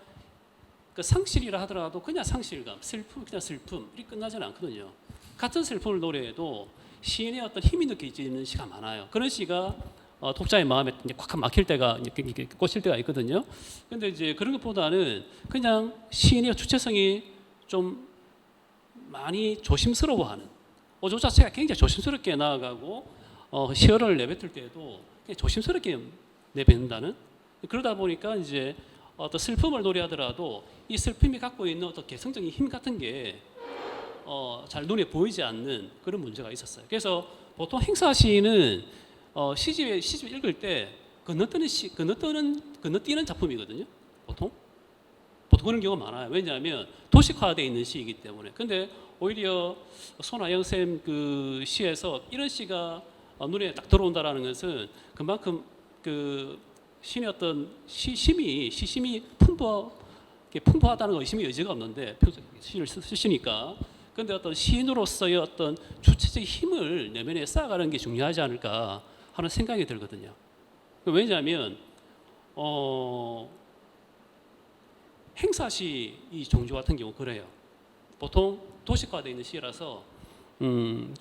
A: 그 상실이라 하더라도 그냥 상실감, 슬픔, 그냥 슬픔 이 끝나지는 않거든요. 같은 슬픔을 노래해도 시인의 어떤 힘이 느껴지는 시가 많아요. 그런 시가 독자의 마음에 이제 꽉 막힐 때가 이렇게 꽂힐 때가 있거든요. 근데 이제 그런 것보다는 그냥 시인의 주체성이 좀 많이 조심스러워하는 어조 자체가 굉장히 조심스럽게 나아가고 시어를 내뱉을 때도 그냥 조심스럽게 내뱉는다는 그러다 보니까 이제 어떤 슬픔을 노래하더라도 이 슬픔이 갖고 있는 어떤 개성적인 힘 같은 게 잘 눈에 보이지 않는 그런 문제가 있었어요. 그래서 보통 행사 시인은 시집 읽을 때 건너뛰는 작품이거든요. 보통 그런 경우가 많아요. 왜냐하면 도식화되어 있는 시이기 때문에. 근데 오히려 손아영 쌤 그 시에서 이런 시가 눈에 딱 들어온다라는 것은 그만큼 그 시인의 어떤 시심이 풍부하다는 거 의심의 여지가 없는데 시를 쓰시니까. 근데 어떤 시인으로서의 어떤 주체적 힘을 내면에 쌓아가는 게 중요하지 않을까 하는 생각이 들거든요. 왜냐하면 행사시 이 종류 같은 경우 그래요. 보통 도식화되어 있는 시라서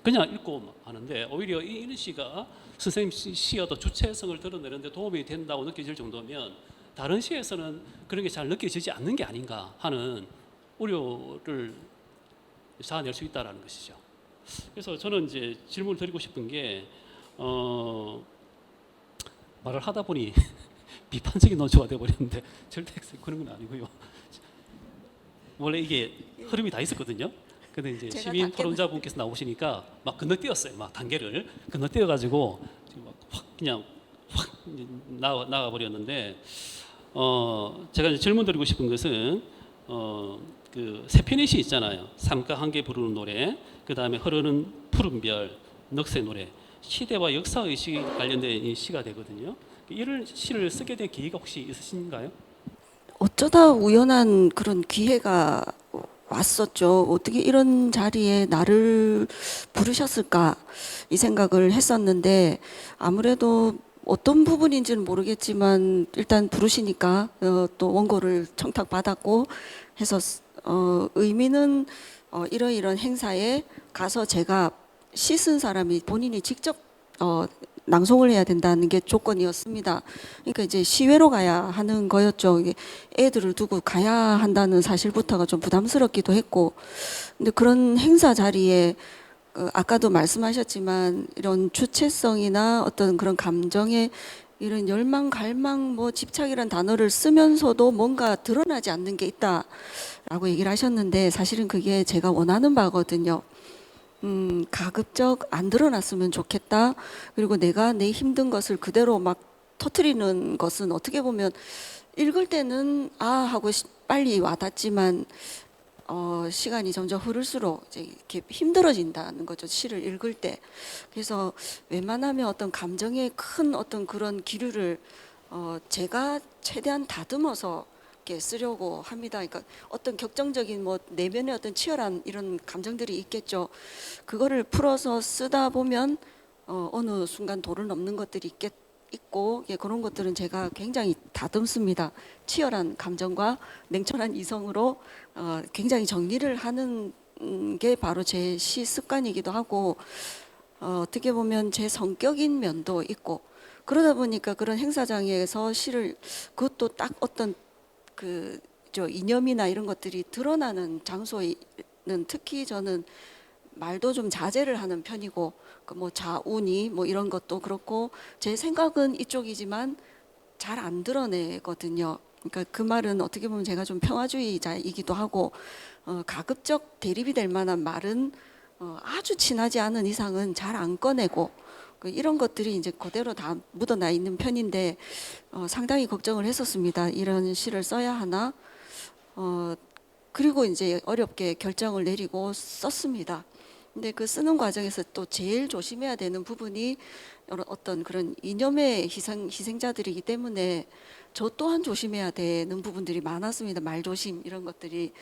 A: 그냥 읽고 하는데 오히려 이런 시가 선생님 시의 어떤 주체성을 드러내는데 도움이 된다고 느껴질 정도면 다른 시에서는 그런 게 잘 느껴지지 않는 게 아닌가 하는 우려를 자아낼 수 있다라는 것이죠. 그래서 저는 이제 질문을 드리고 싶은 게 말을 하다 보니 비판적인 논조가 되어버렸는데 절대 그런 건 아니고요. 원래 이게 흐름이 다 있었거든요. 근데 이제 시민 토론자분께서 나오시니까 막 건너뛰었어요. 막 단계를 건너뛰어가지고 그냥 확 나가 버렸는데 제가 이제 질문 드리고 싶은 것은 그 세 편의 시 있잖아요. 삶과 함께 부르는 노래, 그 다음에 흐르는 푸른 별, 넋의 노래. 시대와 역사 의식이 관련된 이 시가 되거든요. 이런 시를 쓰게 된 계기가 혹시 있으신가요?
B: 어쩌다 우연한 그런 기회가 왔었죠. 어떻게 이런 자리에 나를 부르셨을까 이 생각을 했었는데 아무래도 어떤 부분인지는 모르겠지만 일단 부르시니까 또 원고를 청탁받았고 해서 의미는 이런 행사에 가서 제가 시 쓴 사람이 본인이 직접 낭송을 해야 된다는 게 조건이었습니다. 그러니까 이제 시외로 가야 하는 거였죠. 이게 애들을 두고 가야 한다는 사실부터가 좀 부담스럽기도 했고, 근데 그런 행사 자리에 아까도 말씀하셨지만 이런 주체성이나 어떤 그런 감정의 이런 열망, 갈망, 뭐 집착이란 단어를 쓰면서도 뭔가 드러나지 않는 게 있다라고 얘기를 하셨는데 사실은 그게 제가 원하는 바거든요. 가급적 안 드러났으면 좋겠다. 그리고 내가 내 힘든 것을 그대로 막 터트리는 것은 어떻게 보면 읽을 때는 아 하고 빨리 와닿지만 시간이 점점 흐를수록 이제 이렇게 힘들어진다는 거죠. 시를 읽을 때. 그래서 웬만하면 어떤 감정의 큰 어떤 그런 기류를 제가 최대한 다듬어서 이렇게 쓰려고 합니다. 그러니까 어떤 격정적인 뭐 내면의 어떤 치열한 이런 감정들이 있겠죠. 그거를 풀어서 쓰다 보면 어느 순간 도를 넘는 것들이 있고 예, 그런 것들은 제가 굉장히 다듬습니다. 치열한 감정과 냉철한 이성으로 굉장히 정리를 하는 게 바로 제 시 습관이기도 하고 어떻게 보면 제 성격인 면도 있고 그러다 보니까 그런 행사장에서 시를 그것도 딱 어떤 이념이나 이런 것들이 드러나는 장소에는 특히 저는 말도 좀 자제를 하는 편이고 뭐 자운이 뭐 이런 것도 그렇고 제 생각은 이쪽이지만 잘 안 드러내거든요. 그러니까 그 말은 어떻게 보면 제가 좀 평화주의자이기도 하고 가급적 대립이 될 만한 말은 아주 친하지 않은 이상은 잘 안 꺼내고 이런 것들이 이제 그대로 다 묻어나 있는 편인데 상당히 걱정을 했었습니다. 이런 시를 써야 하나? 그리고 이제 어렵게 결정을 내리고 썼습니다. 근데 그 쓰는 과정에서 또 제일 조심해야 되는 부분이 어떤 그런 이념의 희생자들이기 때문에 저 또한 조심해야 되는 부분들이 많았습니다. 말조심 이런 것들이.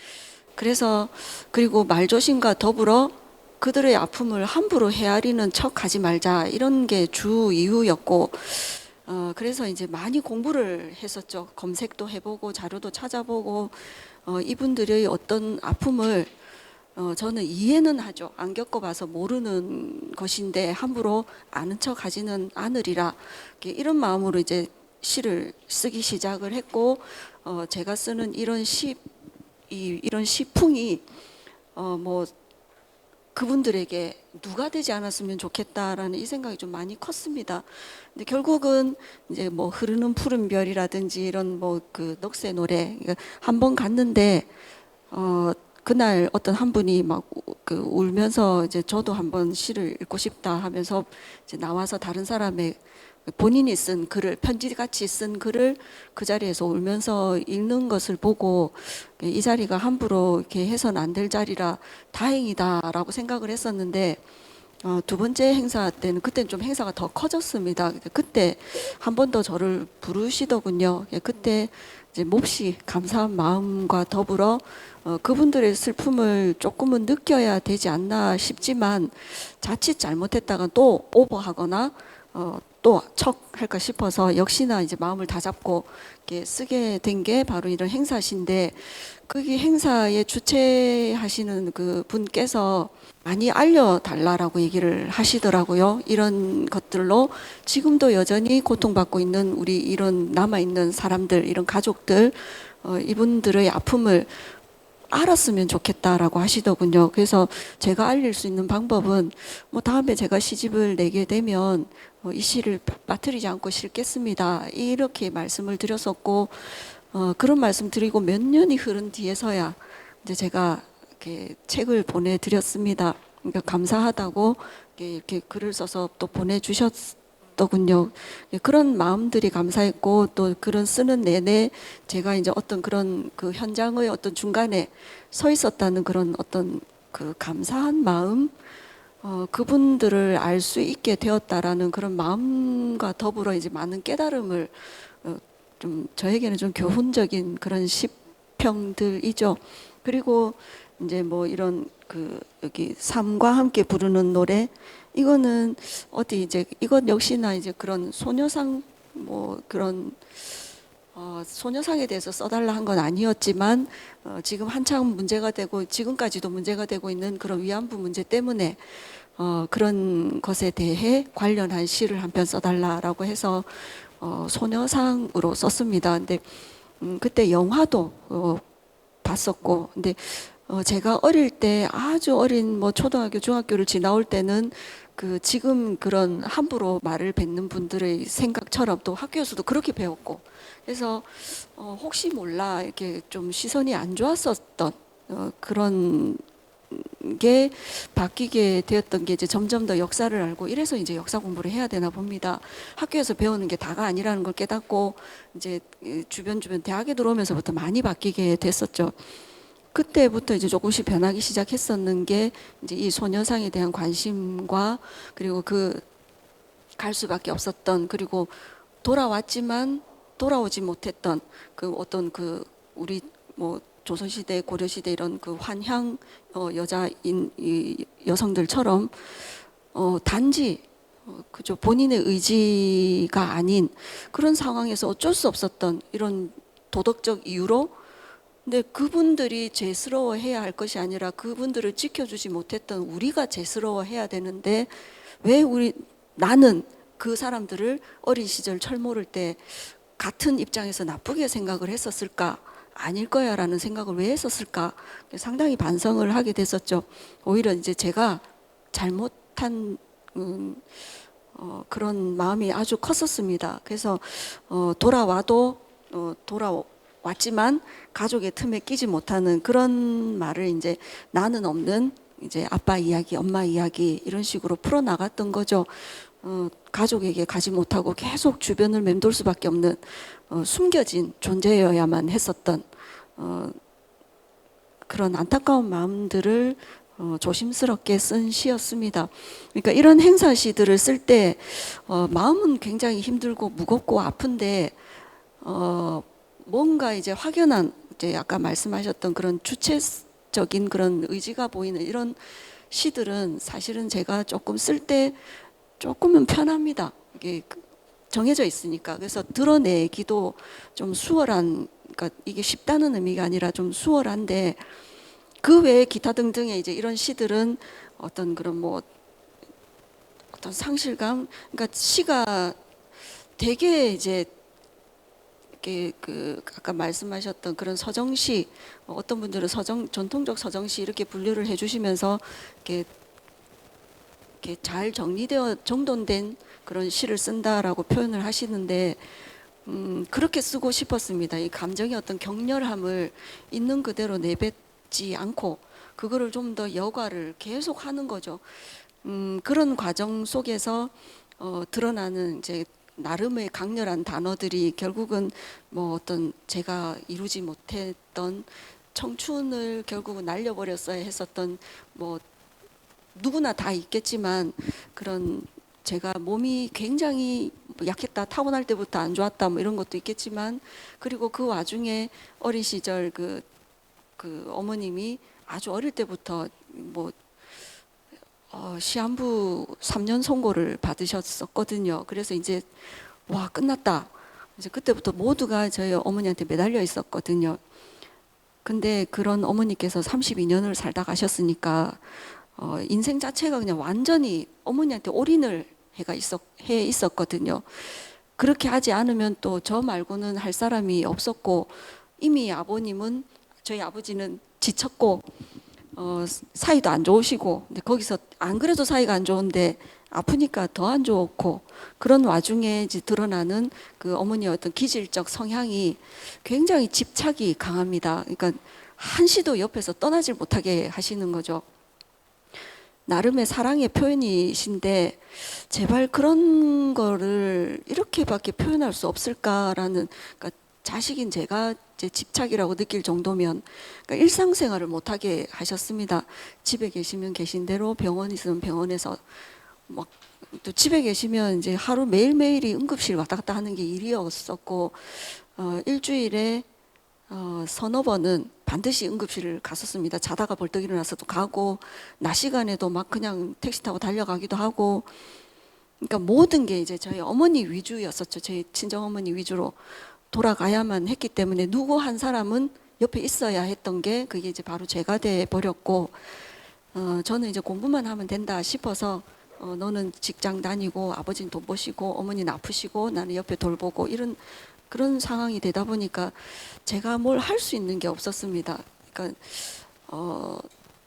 B: 그래서 그리고 말조심과 더불어 그들의 아픔을 함부로 헤아리는 척 하지 말자 이런 게 주 이유였고 그래서 이제 많이 공부를 했었죠. 검색도 해보고 자료도 찾아보고 이분들의 어떤 아픔을 저는 이해는 하죠. 안 겪어봐서 모르는 것인데 함부로 아는 척 하지는 않으리라 이런 마음으로 이제 시를 쓰기 시작을 했고 제가 쓰는 이런 이런 시풍이 뭐 그분들에게 누가 되지 않았으면 좋겠다라는 이 생각이 좀 많이 컸습니다. 근데 결국은 이제 뭐 흐르는 푸른 별이라든지 이런 뭐 그 넋의 노래 한 번 갔는데 그날 어떤 한 분이 막 그 울면서 이제 저도 한번 시를 읽고 싶다 하면서 이제 나와서 다른 사람의 본인이 쓴 글을 편지같이 쓴 글을 그 자리에서 울면서 읽는 것을 보고 이 자리가 함부로 이렇게 해서는 안 될 자리라 다행이다라고 생각을 했었는데 두 번째 행사 때는 그때는 좀 행사가 더 커졌습니다. 그때 한 번 더 저를 부르시더군요. 그때 이제 몹시 감사한 마음과 더불어 그분들의 슬픔을 조금은 느껴야 되지 않나 싶지만 자칫 잘못했다가 또 오버하거나 또 척 할까 싶어서 역시나 이제 마음을 다잡고 이렇게 쓰게 된 게 바로 이런 행사신데 거기 행사에 주최하시는 그 분께서 많이 알려달라라고 얘기를 하시더라고요. 이런 것들로 지금도 여전히 고통받고 있는 우리 이런 남아있는 사람들, 이런 가족들, 이분들의 아픔을 알았으면 좋겠다라고 하시더군요. 그래서 제가 알릴 수 있는 방법은 뭐 다음에 제가 시집을 내게 되면 이 시를 빠뜨리지 않고 실겠습니다. 이렇게 말씀을 드렸었고 그런 말씀 드리고 몇 년이 흐른 뒤에서야 이제 제가 이렇게 책을 보내드렸습니다. 그러니까 감사하다고 이렇게 글을 써서 또 보내주셨더군요. 그런 마음들이 감사했고 또 글을 쓰는 내내 제가 이제 어떤 그런 그 현장의 어떤 중간에 서 있었다는 그런 어떤 그 감사한 마음, 그분들을 알 수 있게 되었다라는 그런 마음과 더불어 이제 많은 깨달음을 좀 저에게는 좀 교훈적인 그런 시평들이죠. 그리고 이제 뭐 이런 그 여기 삶과 함께 부르는 노래 이거는 어디 이제 이것 역시나 이제 그런 소녀상 뭐 그런 소녀상에 대해서 써달라 한 건 아니었지만 지금 한창 문제가 되고 지금까지도 문제가 되고 있는 그런 위안부 문제 때문에 그런 것에 대해 관련한 시를 한 편 써달라라고 해서 소녀상으로 썼습니다. 근데 그때 영화도 봤었고, 근데 제가 어릴 때 아주 어린 뭐 초등학교, 중학교를 지나올 때는 그 지금 그런 함부로 말을 뱉는 분들의 생각처럼 또 학교에서도 그렇게 배웠고, 그래서 혹시 몰라 이렇게 좀 시선이 안 좋았었던 그런 게 바뀌게 되었던 게 이제 점점 더 역사를 알고 이래서 이제 역사 공부를 해야 되나 봅니다. 학교에서 배우는 게 다가 아니라는 걸 깨닫고 이제 주변 대학에 들어오면서부터 많이 바뀌게 됐었죠. 그때부터 이제 조금씩 변하기 시작했었는 게 이제 이 소녀상에 대한 관심과 그리고 그 갈 수밖에 없었던 그리고 돌아왔지만 돌아오지 못했던 그 어떤 그 우리 뭐 조선시대 고려시대 이런 그 환향 여자인 이 여성들처럼 단지 그저 본인의 의지가 아닌 그런 상황에서 어쩔 수 없었던 이런 도덕적 이유로 근데 그분들이 죄스러워해야 할 것이 아니라 그분들을 지켜주지 못했던 우리가 죄스러워해야 되는데 왜 나는 그 사람들을 어린 시절 철모를 때 같은 입장에서 나쁘게 생각을 했었을까? 아닐 거야 라는 생각을 왜 했었을까? 상당히 반성을 하게 됐었죠. 오히려 이제 제가 잘못한 그런 마음이 아주 컸었습니다. 그래서 돌아왔지만 가족의 틈에 끼지 못하는 그런 말을 이제 나는 없는 이제 아빠 이야기, 엄마 이야기 이런 식으로 풀어 나갔던 거죠. 가족에게 가지 못하고 계속 주변을 맴돌 수밖에 없는 숨겨진 존재여야만 했었던 그런 안타까운 마음들을 조심스럽게 쓴 시였습니다. 그러니까 이런 행사 시들을 쓸 때 마음은 굉장히 힘들고 무겁고 아픈데 뭔가 이제 확연한 이제 아까 말씀하셨던 그런 주체적인 그런 의지가 보이는 이런 시들은 사실은 제가 조금 쓸 때 조금은 편합니다. 이게 정해져 있으니까. 그래서 드러내기도 좀 수월한, 그러니까 이게 쉽다는 의미가 아니라 좀 수월한데 그 외에 기타 등등의 이제 이런 시들은 어떤 그런 뭐 어떤 상실감, 그러니까 시가 되게 이제 이렇게 그 아까 말씀하셨던 그런 서정시, 어떤 분들은 전통적 서정시 이렇게 분류를 해주시면서 이렇게 잘 정리되어 정돈된 그런 시를 쓴다라고 표현을 하시는데 그렇게 쓰고 싶었습니다. 이 감정의 어떤 격렬함을 있는 그대로 내뱉지 않고 그거를 좀 더 여과를 계속 하는 거죠. 그런 과정 속에서 드러나는 이제 나름의 강렬한 단어들이 결국은 뭐 어떤 제가 이루지 못했던 청춘을 결국은 날려버렸어야 했었던 뭐 누구나 다 있겠지만 그런 제가 몸이 굉장히 약했다, 타고날 때부터 안 좋았다, 뭐 이런 것도 있겠지만 그리고 그 와중에 어린 시절 그 어머님이 아주 어릴 때부터 뭐 시한부 3년 선고를 받으셨었거든요. 그래서 이제 와 끝났다. 이제 그때부터 모두가 저희 어머니한테 매달려 있었거든요. 근데 그런 어머니께서 32년을 살다 가셨으니까 인생 자체가 그냥 완전히 어머니한테 올인을 해 있었거든요. 그렇게 하지 않으면 또 저 말고는 할 사람이 없었고 이미 저희 아버지는 지쳤고 사이도 안 좋으시고 근데 거기서 안 그래도 사이가 안 좋은데 아프니까 더 안 좋고 그런 와중에 이제 드러나는 그 어머니의 어떤 기질적 성향이 굉장히 집착이 강합니다. 그러니까 한시도 옆에서 떠나질 못하게 하시는 거죠. 나름의 사랑의 표현이신데 제발 그런 거를 이렇게밖에 표현할 수 없을까라는, 그러니까 자식인 제가 제 집착이라고 느낄 정도면 그러니까 일상생활을 못하게 하셨습니다. 집에 계시면 계신 대로, 병원 있으면 병원에서 막 또 집에 계시면 이제 하루 매일매일이 응급실 왔다 갔다 하는 게 일이었었고 일주일에 서너 번은 반드시 응급실을 갔었습니다. 자다가 벌떡 일어나서도 가고 낮 시간에도 막 그냥 택시 타고 달려가기도 하고, 그러니까 모든 게 이제 저희 어머니 위주였었죠. 저희 친정 어머니 위주로 돌아가야만 했기 때문에 누구 한 사람은 옆에 있어야 했던 게 그게 이제 바로 제가 돼 버렸고, 저는 이제 공부만 하면 된다 싶어서 너는 직장 다니고 아버지는 돈 버시고 어머니는 아프시고 나는 옆에 돌보고 이런 그런 상황이 되다 보니까 제가 뭘 할 수 있는 게 없었습니다. 그러니까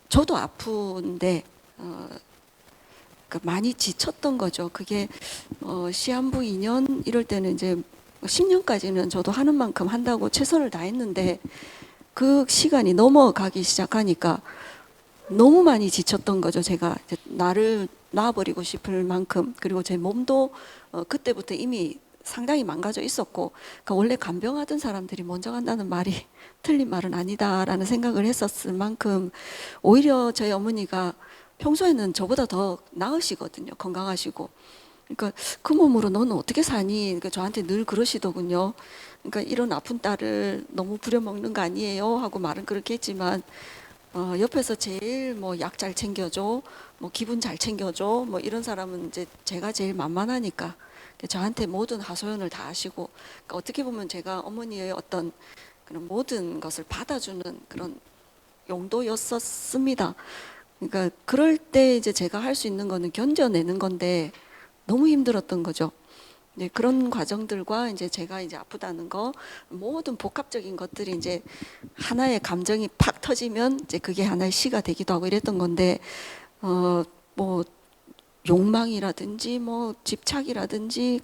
B: 저도 아픈데 그러니까 많이 지쳤던 거죠. 그게 시한부 2년 이럴 때는 이제 10년까지는 저도 하는 만큼 한다고 최선을 다했는데 그 시간이 넘어가기 시작하니까 너무 많이 지쳤던 거죠. 제가 이제 나를 놔버리고 싶을 만큼, 그리고 제 몸도 그때부터 이미 상당히 망가져 있었고, 그러니까 원래 간병하던 사람들이 먼저 간다는 말이 틀린 말은 아니다라는 생각을 했었을 만큼 오히려 저희 어머니가 평소에는 저보다 더 나으시거든요. 건강하시고. 그러니까 그 몸으로 너는 어떻게 사니? 그러니까 저한테 늘 그러시더군요. 그러니까 이런 아픈 딸을 너무 부려먹는 거 아니에요? 하고 말은 그렇게 했지만 옆에서 제일 뭐 약 잘 챙겨줘, 뭐 기분 잘 챙겨줘, 뭐 이런 사람은 이제 제가 제일 만만하니까 저한테 모든 하소연을 다 하시고, 그러니까 어떻게 보면 제가 어머니의 어떤 그런 모든 것을 받아주는 그런 용도였었습니다. 그러니까 그럴 때 이제 제가 할 수 있는 거는 견뎌내는 건데 너무 힘들었던 거죠. 네, 그런 과정들과 이제 제가 이제 아프다는 거 모든 복합적인 것들이 이제 하나의 감정이 팍 터지면 이제 그게 하나의 시가 되기도 하고 이랬던 건데 뭐 욕망이라든지 뭐 집착이라든지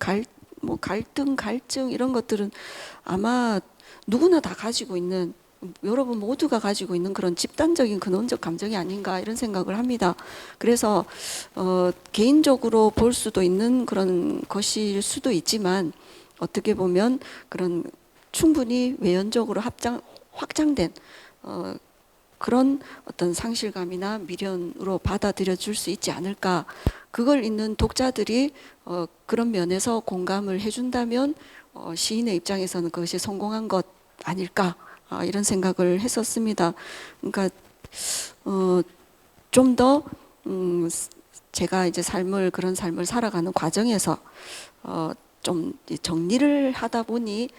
B: 뭐 갈등, 갈증 이런 것들은 아마 누구나 다 가지고 있는, 여러분 모두가 가지고 있는 그런 집단적인 근원적 감정이 아닌가 이런 생각을 합니다. 그래서 개인적으로 볼 수도 있는 그런 것일 수도 있지만 어떻게 보면 그런 충분히 외연적으로 확장된 그런 어떤 상실감이나 미련으로 받아들여 줄 수 있지 않을까. 그걸 읽는 독자들이 그런 면에서 공감을 해준다면 시인의 입장에서는 그것이 성공한 것 아닐까. 이런 생각을 했었습니다. 그러니까 좀 더 제가 이제 그런 삶을 살아가는 과정에서 좀 정리를 하다 보니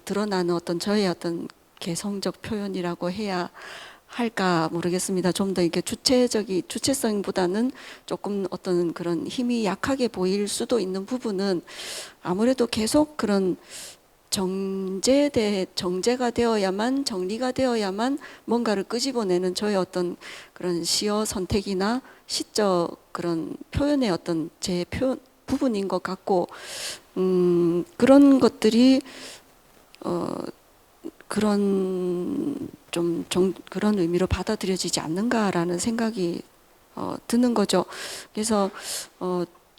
B: 드러나는 어떤 저의 어떤 개성적 표현이라고 해야 할까 모르겠습니다. 좀 더 이렇게 주체성보다는 조금 어떤 그런 힘이 약하게 보일 수도 있는 부분은 아무래도 계속 그런 정제가 되어야만, 정리가 되어야만 뭔가를 끄집어내는 저의 어떤 그런 시어 선택이나 시적 그런 표현의 어떤 제 부분인 것 같고, 그런 것들이 그런 그런 의미로 받아들여지지 않는가라는 생각이 드는 거죠. 그래서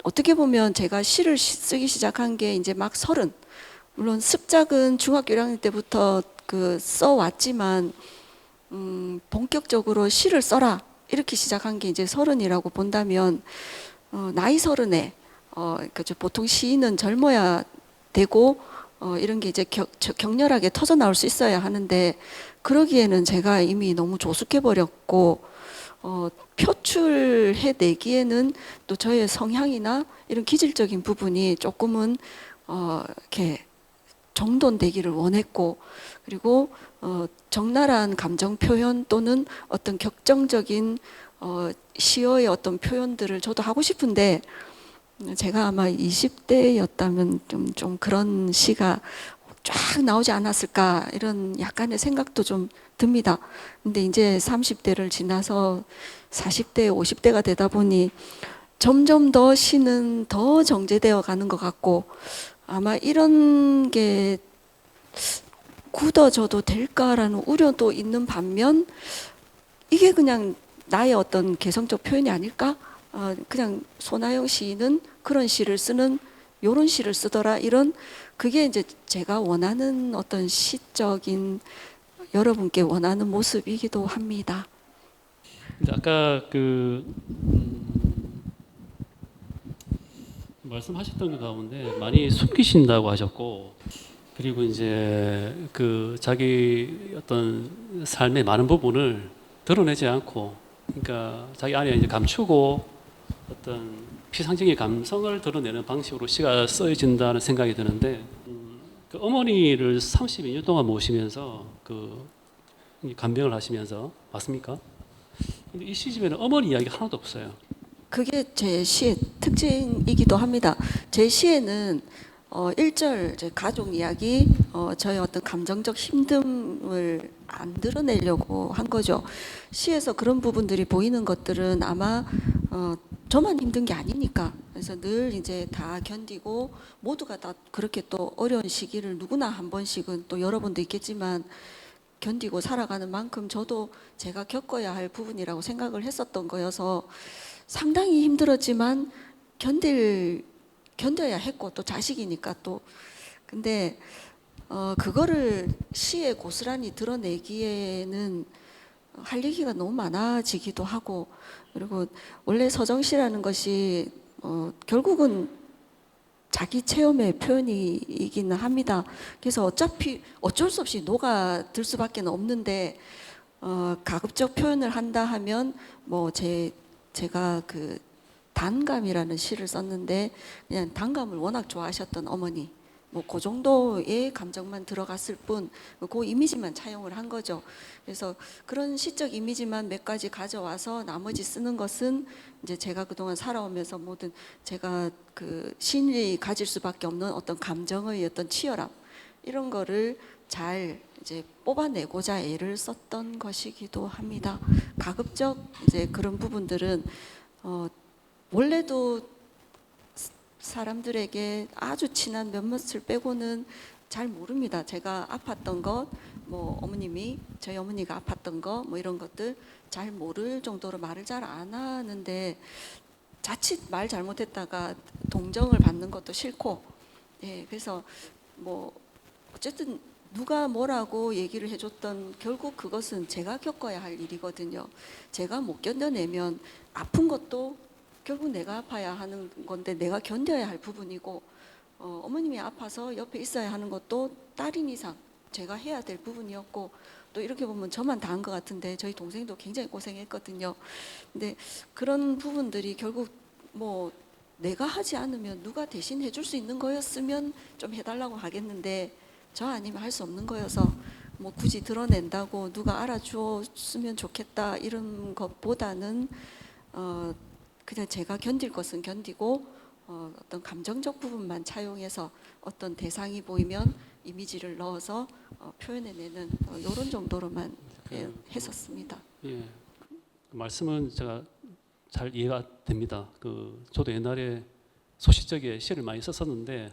B: 어떻게 보면 제가 시를 쓰기 시작한 게 이제 막 30, 물론 습작은 중학교 1학년 때부터 써왔지만 본격적으로 시를 써라 이렇게 시작한 게 이제 30이라고 본다면 나이 30에 보통 시인은 젊어야 되고 이런 게 이제 격렬하게 터져 나올 수 있어야 하는데 그러기에는 제가 이미 너무 조숙해 버렸고 표출해 내기에는 또 저의 성향이나 이런 기질적인 부분이 조금은 이렇게 정돈되기를 원했고, 그리고 적나라한 감정 표현 또는 어떤 격정적인 시어의 어떤 표현들을 저도 하고 싶은데 제가 아마 20대였다면 좀 그런 시가 쫙 나오지 않았을까 이런 약간의 생각도 좀 듭니다. 근데 이제 30대를 지나서 40대, 50대가 되다 보니 점점 더 시는 더 정제되어 가는 것 같고 아마 이런 게 굳어져도 될까라는 우려도 있는 반면 이게 그냥 나의 어떤 개성적 표현이 아닐까? 그냥 손아영 시인은 그런 시를 쓰는 요런 시를 쓰더라 이런 그게 이제 제가 원하는 어떤 시적인 여러분께 원하는 모습이기도 합니다.
A: 아까 말씀하셨던 것 가운데 많이 숨기신다고 하셨고 그리고 이제 그 자기 어떤 삶의 많은 부분을 드러내지 않고, 그러니까 자기 안에 이제 감추고 어떤 피상적인 감성을 드러내는 방식으로 시가 쓰여진다는 생각이 드는데, 그 어머니를 32년 동안 모시면서 그 간병을 하시면서 맞습니까? 근데 이 시집에는 어머니 이야기가 하나도 없어요.
B: 그게 제 시의 특징이기도 합니다. 제 시에는 1절 이제 가족 이야기, 저의 어떤 감정적 힘듦을 안 드러내려고 한 거죠. 시에서 그런 부분들이 보이는 것들은 아마 저만 힘든 게 아니니까. 그래서 늘 이제 다 견디고 모두가 다 그렇게 또 어려운 시기를 누구나 한 번씩은 또 여러 번도 있겠지만 견디고 살아가는 만큼 저도 제가 겪어야 할 부분이라고 생각을 했었던 거여서 상당히 힘들었지만 견뎌야 했고 또 자식이니까 또 근데 그거를 시에 고스란히 드러내기에는 할 얘기가 너무 많아지기도 하고 그리고 원래 서정시라는 것이 결국은 자기 체험의 표현이기는 합니다. 그래서 어차피 어쩔 수 없이 녹아들 수밖에 없는데 가급적 표현을 한다 하면 뭐 제가 그 단감이라는 시를 썼는데 그냥 단감을 워낙 좋아하셨던 어머니 뭐 그 정도의 감정만 들어갔을 뿐 그 이미지만 차용을 한 거죠. 그래서 그런 시적 이미지만 몇 가지 가져와서 나머지 쓰는 것은 이제 제가 그동안 살아오면서 모든 제가 그 시인이 가질 수밖에 없는 어떤 감정의 어떤 치열함 이런 거를 잘 이제 뽑아내고자 애를 썼던 것이기도 합니다. 가급적 이제 그런 부분들은 원래도 사람들에게 아주 친한 몇몇을 빼고는 잘 모릅니다. 제가 아팠던 것, 뭐 어머님이 저희 어머니가 아팠던 거, 뭐 이런 것들 잘 모를 정도로 말을 잘 안 하는데 자칫 말 잘못했다가 동정을 받는 것도 싫고, 예, 그래서 뭐 어쨌든 누가 뭐라고 얘기를 해줬던 결국 그것은 제가 겪어야 할 일이거든요. 제가 못 견뎌내면 아픈 것도 결국 내가 아파야 하는 건데 내가 견뎌야 할 부분이고 어머님이 아파서 옆에 있어야 하는 것도 딸인 이상 제가 해야 될 부분이었고 또 이렇게 보면 저만 다 한 것 같은데 저희 동생도 굉장히 고생했거든요. 근데 그런 부분들이 결국 뭐 내가 하지 않으면 누가 대신 해줄 수 있는 거였으면 좀 해달라고 하겠는데 저 아니면 할 수 없는 거여서 뭐 굳이 드러낸다고 누가 알아주었으면 좋겠다 이런 것보다는 그냥 제가 견딜 것은 견디고 어떤 감정적 부분만 차용해서 어떤 대상이 보이면 이미지를 넣어서 표현해내는 이런 정도로만 했었습니다.
A: 예, 그 말씀은 제가 잘 이해가 됩니다. 저도 옛날에 소시적에 시를 많이 썼었는데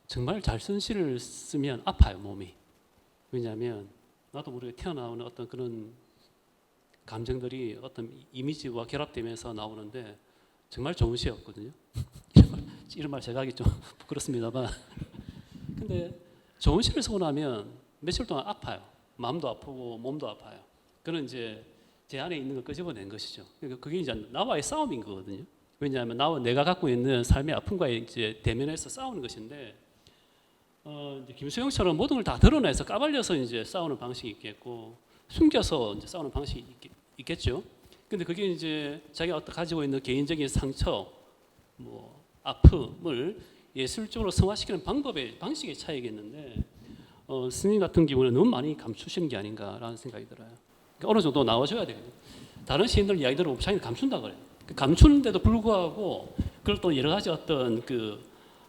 A: 정말 잘 쓴 시를 쓰면 아파요 몸이. 왜냐하면 나도 모르게 튀어나오는 어떤 그런 감정들이 어떤 이미지와 결합되면서 나오는데 정말 좋은 시였거든요. 이런 말 제가 하기 좀 부끄럽습니다만 근데 좋은 시를 쓰고 나면 며칠 동안 아파요. 마음도 아프고 몸도 아파요. 그는 이제 제 안에 있는 걸 끄집어낸 것이죠. 그러니까 그게 이제 나와의 싸움인 거거든요. 왜냐하면 내가 갖고 있는 삶의 아픔과의 이제 대면해서 싸우는 것인데 이제 김수영처럼 모든 걸 다 드러내서 까발려서 이제 싸우는 방식이 있겠고 숨겨서 이제 싸우는 방식이 있겠죠. 근데 그게 이제 자기가 가지고 있는 개인적인 상처, 뭐 아픔을 예술적으로 승화시키는 방식의 차이겠는데 스님 같은 경우는 너무 많이 감추시는 게 아닌가라는 생각이 들어요. 그러니까 어느 정도 나와줘야 되거든요. 다른 시인들 이야기 들어보면 자기는 감춘다 그래요. 감추는데도 불구하고 그걸 또 여러 가지 어떤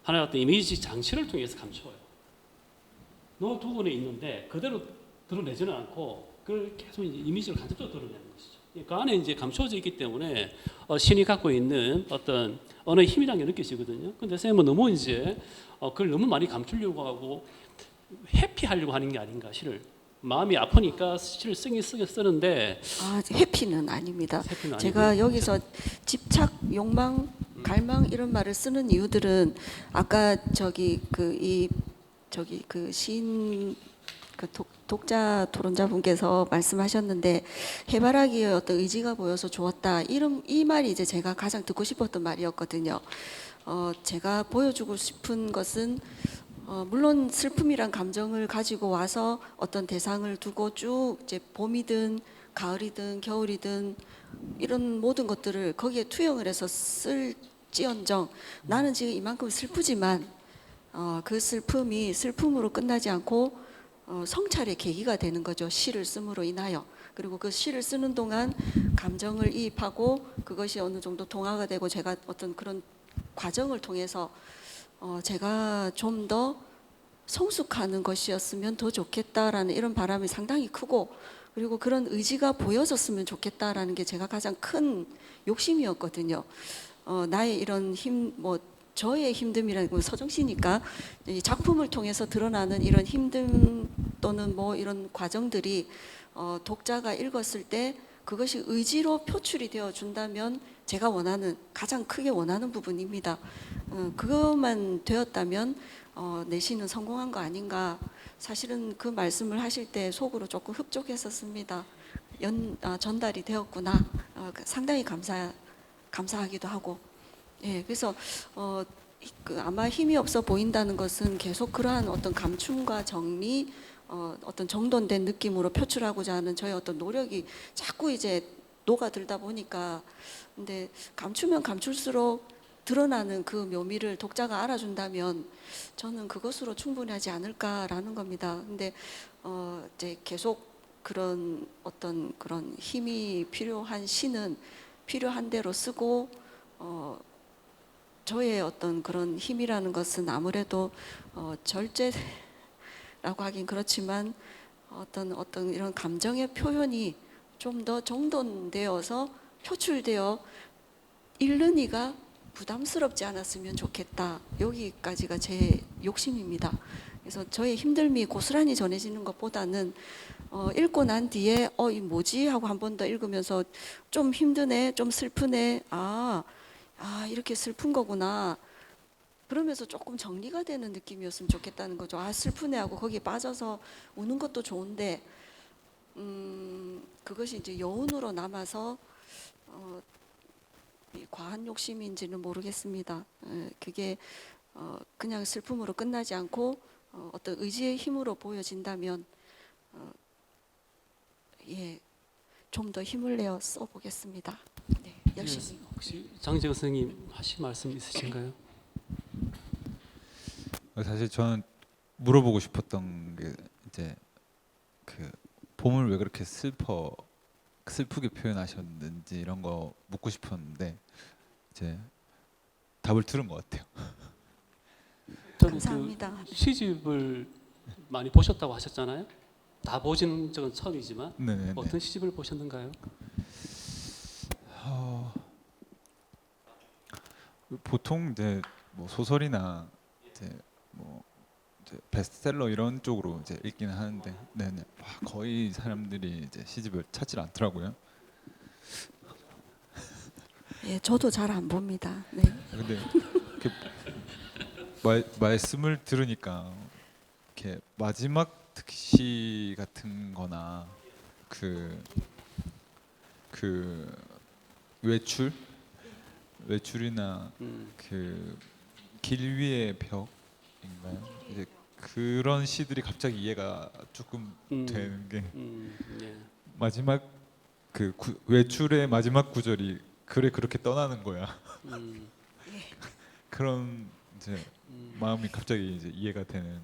A: 하나의 어떤 이미지 장치를 통해서 감춰요. 너 두 분에 있는데 그대로 드러내지는 않고 그걸 계속 이미지를 간접적으로 드러내는 것이죠. 그 안에 이제 감춰져 있기 때문에 신이 갖고 있는 어떤 언어의 힘이라는 게 느껴지거든요. 근데 선생님은 너무 이제 그걸 너무 많이 감추려고 하고 회피하려고 하는 게 아닌가 시를. 마음이 아프니까 시를 쓰는데
B: 회피는 아닙니다.
A: 회피는
B: 제가
A: 아니고요.
B: 여기서 집착, 욕망, 갈망 이런 말을 쓰는 이유들은 아까 그 시인 독자 토론자분께서 말씀하셨는데 해바라기의 어떤 의지가 보여서 좋았다. 이 말이 이제 제가 가장 듣고 싶었던 말이었거든요. 제가 보여주고 싶은 것은 물론 슬픔이란 감정을 가지고 와서 어떤 대상을 두고 쭉 이제 봄이든 가을이든 겨울이든 이런 모든 것들을 거기에 투영을 해서 쓸지언정 나는 지금 이만큼 슬프지만 그 슬픔이 슬픔으로 끝나지 않고 성찰의 계기가 되는 거죠. 시를 씀으로 인하여. 그리고 그 시를 쓰는 동안 감정을 이입하고 그것이 어느 정도 동화가 되고 제가 어떤 그런 과정을 통해서 제가 좀 더 성숙하는 것이었으면 더 좋겠다라는 이런 바람이 상당히 크고 그리고 그런 의지가 보여졌으면 좋겠다라는 게 제가 가장 큰 욕심이었거든요. 나의 이런 저의 힘듦이라는 건 서정 씨니까 이 작품을 통해서 드러나는 이런 힘듦 또는 뭐 이런 과정들이 독자가 읽었을 때 그것이 의지로 표출이 되어 준다면 제가 가장 크게 원하는 부분입니다. 그것만 되었다면 내 시는 성공한 거 아닌가. 사실은 그 말씀을 하실 때 속으로 조금 흡족했었습니다. 전달이 되었구나. 상당히 감사하기도 하고. 예, 그래서 아마 힘이 없어 보인다는 것은 계속 그러한 어떤 감춤과 정리, 어떤 정돈된 느낌으로 표출하고자 하는 저의 어떤 노력이 자꾸 이제 녹아들다 보니까 근데 감추면 감출수록 드러나는 그 묘미를 독자가 알아준다면 저는 그것으로 충분하지 않을까라는 겁니다. 근데 이제 계속 그런 어떤 그런 힘이 필요한 시는 필요한 대로 쓰고 저의 어떤 그런 힘이라는 것은 아무래도 절제라고 하긴 그렇지만 어떤 이런 감정의 표현이 좀 더 정돈되어서 표출되어 읽는 이가 부담스럽지 않았으면 좋겠다. 여기까지가 제 욕심입니다. 그래서 저의 힘듦이 고스란히 전해지는 것보다는 읽고 난 뒤에 이 뭐지 하고 한 번 더 읽으면서 좀 힘드네, 좀 슬프네. 이렇게 슬픈 거구나. 그러면서 조금 정리가 되는 느낌이었으면 좋겠다는 거죠. 슬프네 하고 거기에 빠져서 우는 것도 좋은데 그것이 이제 여운으로 남아서 과한 욕심인지는 모르겠습니다. 그게 그냥 슬픔으로 끝나지 않고 어떤 의지의 힘으로 보여진다면 좀 더 힘을 내어 써보겠습니다. 네, 열심히.
A: 혹시 장재근 선생님 하실 말씀 있으신가요?
C: 사실 저는 물어보고 싶었던 게 이제 그 봄을 왜 그렇게 슬프게 표현하셨는지 이런 거 묻고 싶었는데 이제 답을 들은 것 같아요.
B: 감사합니다.
A: 그 시집을 많이 보셨다고 하셨잖아요. 다 보신 적은 처음이지만
C: 네네네.
A: 어떤 시집을 보셨는가요?
C: 보통 이제 뭐 소설이나 이제 뭐 이제 베스트셀러 이런 쪽으로 이제 읽기는 하는데, 네네. 거의 사람들이 이제 시집을 찾질 않더라고요.
B: 예, 저도 잘 안 봅니다. 네.
C: 근데 이렇게 말씀을 들으니까 이렇게 마지막 특시 같은거나 그 외출이나 그 길 위의 벽인가요? 이제 그런 시들이 갑자기 이해가 조금 되는 게
A: 예.
C: 마지막 외출의 마지막 구절이 그래 그렇게 떠나는 거야. 그런 이제 마음이 갑자기 이제 이해가 되는